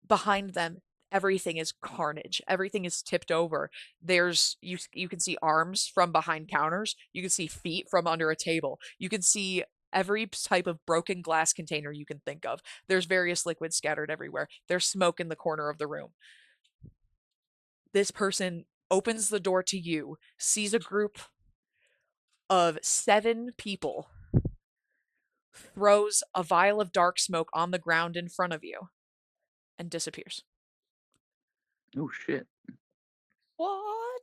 Behind them, everything is carnage. Everything is tipped over. You can see arms from behind counters. You can see feet from under a table. You can see every type of broken glass container you can think of. There's various liquids scattered everywhere. There's smoke in the corner of the room. This person opens the door to you, sees a group of 7 people, throws a vial of dark smoke on the ground in front of you, and disappears. Oh shit. What?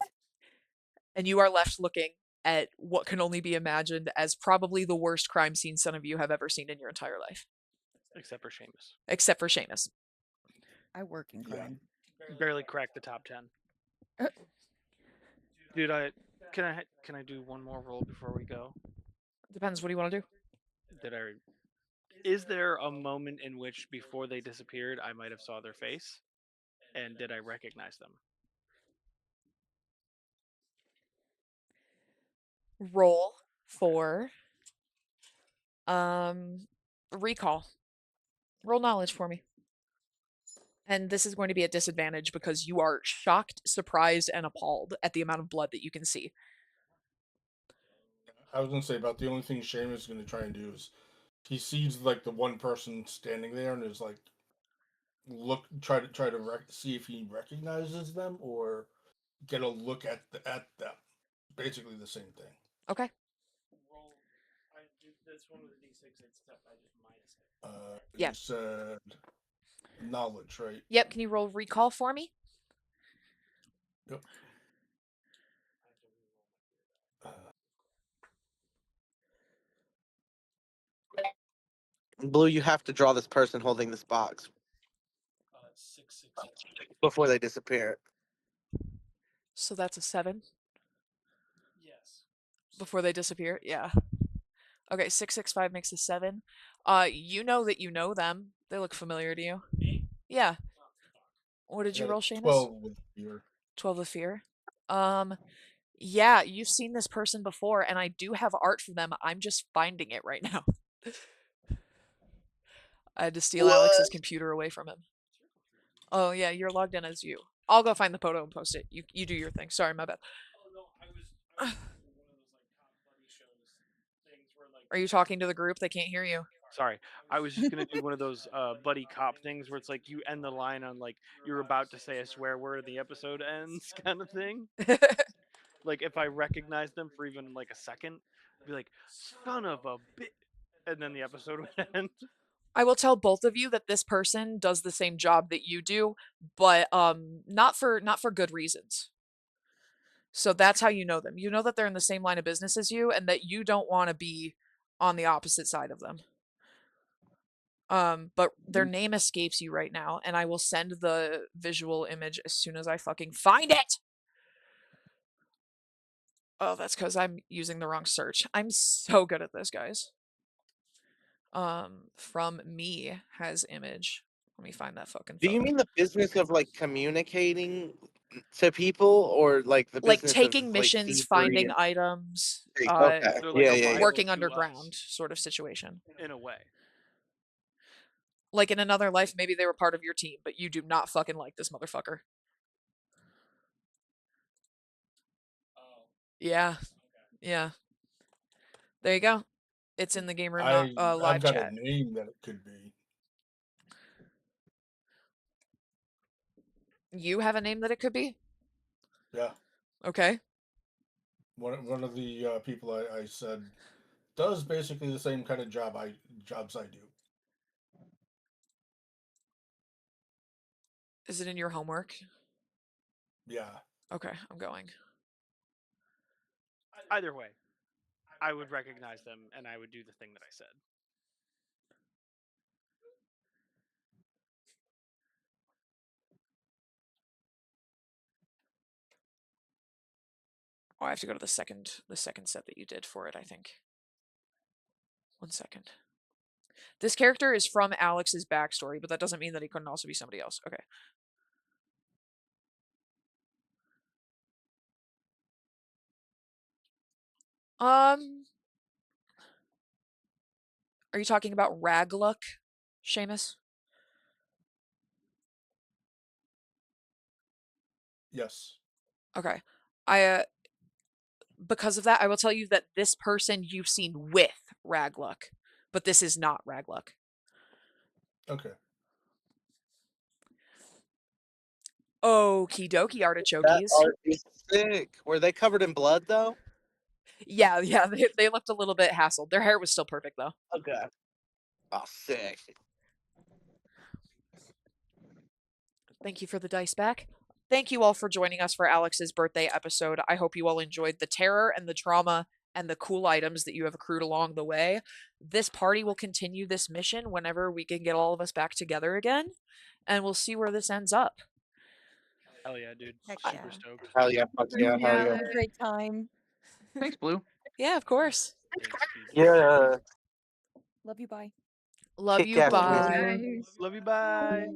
And you are left looking at what can only be imagined as probably the worst crime scene some of you have ever seen in your entire life, Except for Seamus. except for Seamus. I work in Yeah. crime. Barely cracked the top 10. Dude, can I do one more roll before we go? Depends. What do you want to do? Did I? Is there a moment in which before they disappeared, I might have saw their face, and did I recognize them? Roll for um recall. Roll knowledge for me. And this is going to be a disadvantage because you are shocked, surprised, and appalled at the amount of blood that you can see. I was gonna say about the only thing Seamus is gonna try and do is he sees like the one person standing there and is like try to see if he recognizes them or get a look at them. Basically the same thing. Okay. Yeah. You said knowledge, right? Yep. Can you roll recall for me? Yep. Blue, you have to draw this person holding this box before they disappear. So that's a 7. Before they disappear, yeah. Okay, 665 makes a 7. You know that you know them. They look familiar to you. Yeah. What did you roll, Seamus? 12 with fear. 12 of fear. Yeah, you've seen this person before, and I do have art for them. I'm just finding it right now. I had to steal Alex's computer away from him. Oh yeah, you're logged in as you. I'll go find the photo and post it. You do your thing. Sorry, my bad. Are you talking to the group? They can't hear you. Sorry, I was just gonna do one of those buddy cop things where it's like you end the line on like you're about to say a swear word, the episode ends, kind of thing. Like if I recognize them for even like a second, I'd be like, "Son of a bit," and then the episode would end. I will tell both of you that this person does the same job that you do, but not for good reasons. So that's how you know them. You know that they're in the same line of business as you and that you don't want to be on the opposite side of them. But their name escapes you right now, and I will send the visual image as soon as I fucking find it. Oh, that's because I'm using the wrong search. I'm so good at this, guys. From me has image. Let me find that fucking Do photo. you mean the business of like communicating to people, or like the Like business taking of like missions, thievery finding and items, okay? So they're Yeah, like yeah, a yeah. rival working to us, underground sort of situation. in a way. Like in another life, maybe they were part of your team, but you do not fucking like this motherfucker. Yeah. Yeah. There you go. It's in the game room, not I've live got chat. a name that it could be. You have a name that it could be? Yeah. Okay. One of the people I said does basically the same kind of jobs I do. Is it in your homework? Yeah. Okay, I'm going. Either way, I would recognize them and I would do the thing that I said. Oh, I have to go to the second set that you did for it, I think. 1 second. This character is from Alex's backstory, but that doesn't mean that he couldn't also be somebody else. Okay. Are you talking about Ragluck, Seamus? Yes. Okay. Because of that, I will tell you that this person you've seen with Ragluck, but this is not Ragluck. Okay. Okie dokie, That artichokes. art is sick. Were they covered in blood though? Yeah, they looked a little bit hassled. Their hair was still perfect though. Okay. Oh, sick. Thank you for the dice back. Thank you all for joining us for Alex's birthday episode. I hope you all enjoyed the terror and the trauma and the cool items that you have accrued along the way. This party will continue this mission whenever we can get all of us back together again, and we'll see where this ends up. Hell yeah, dude. Heck Super yeah. stoked. Hell yeah, fuck yeah, hell Have yeah. a great time. Thanks, Blue. Yeah, of course. Thanks, PJ. Yeah. Love you. Bye. Love Kick you. ass, Bye. man. Nice. Love you, bye.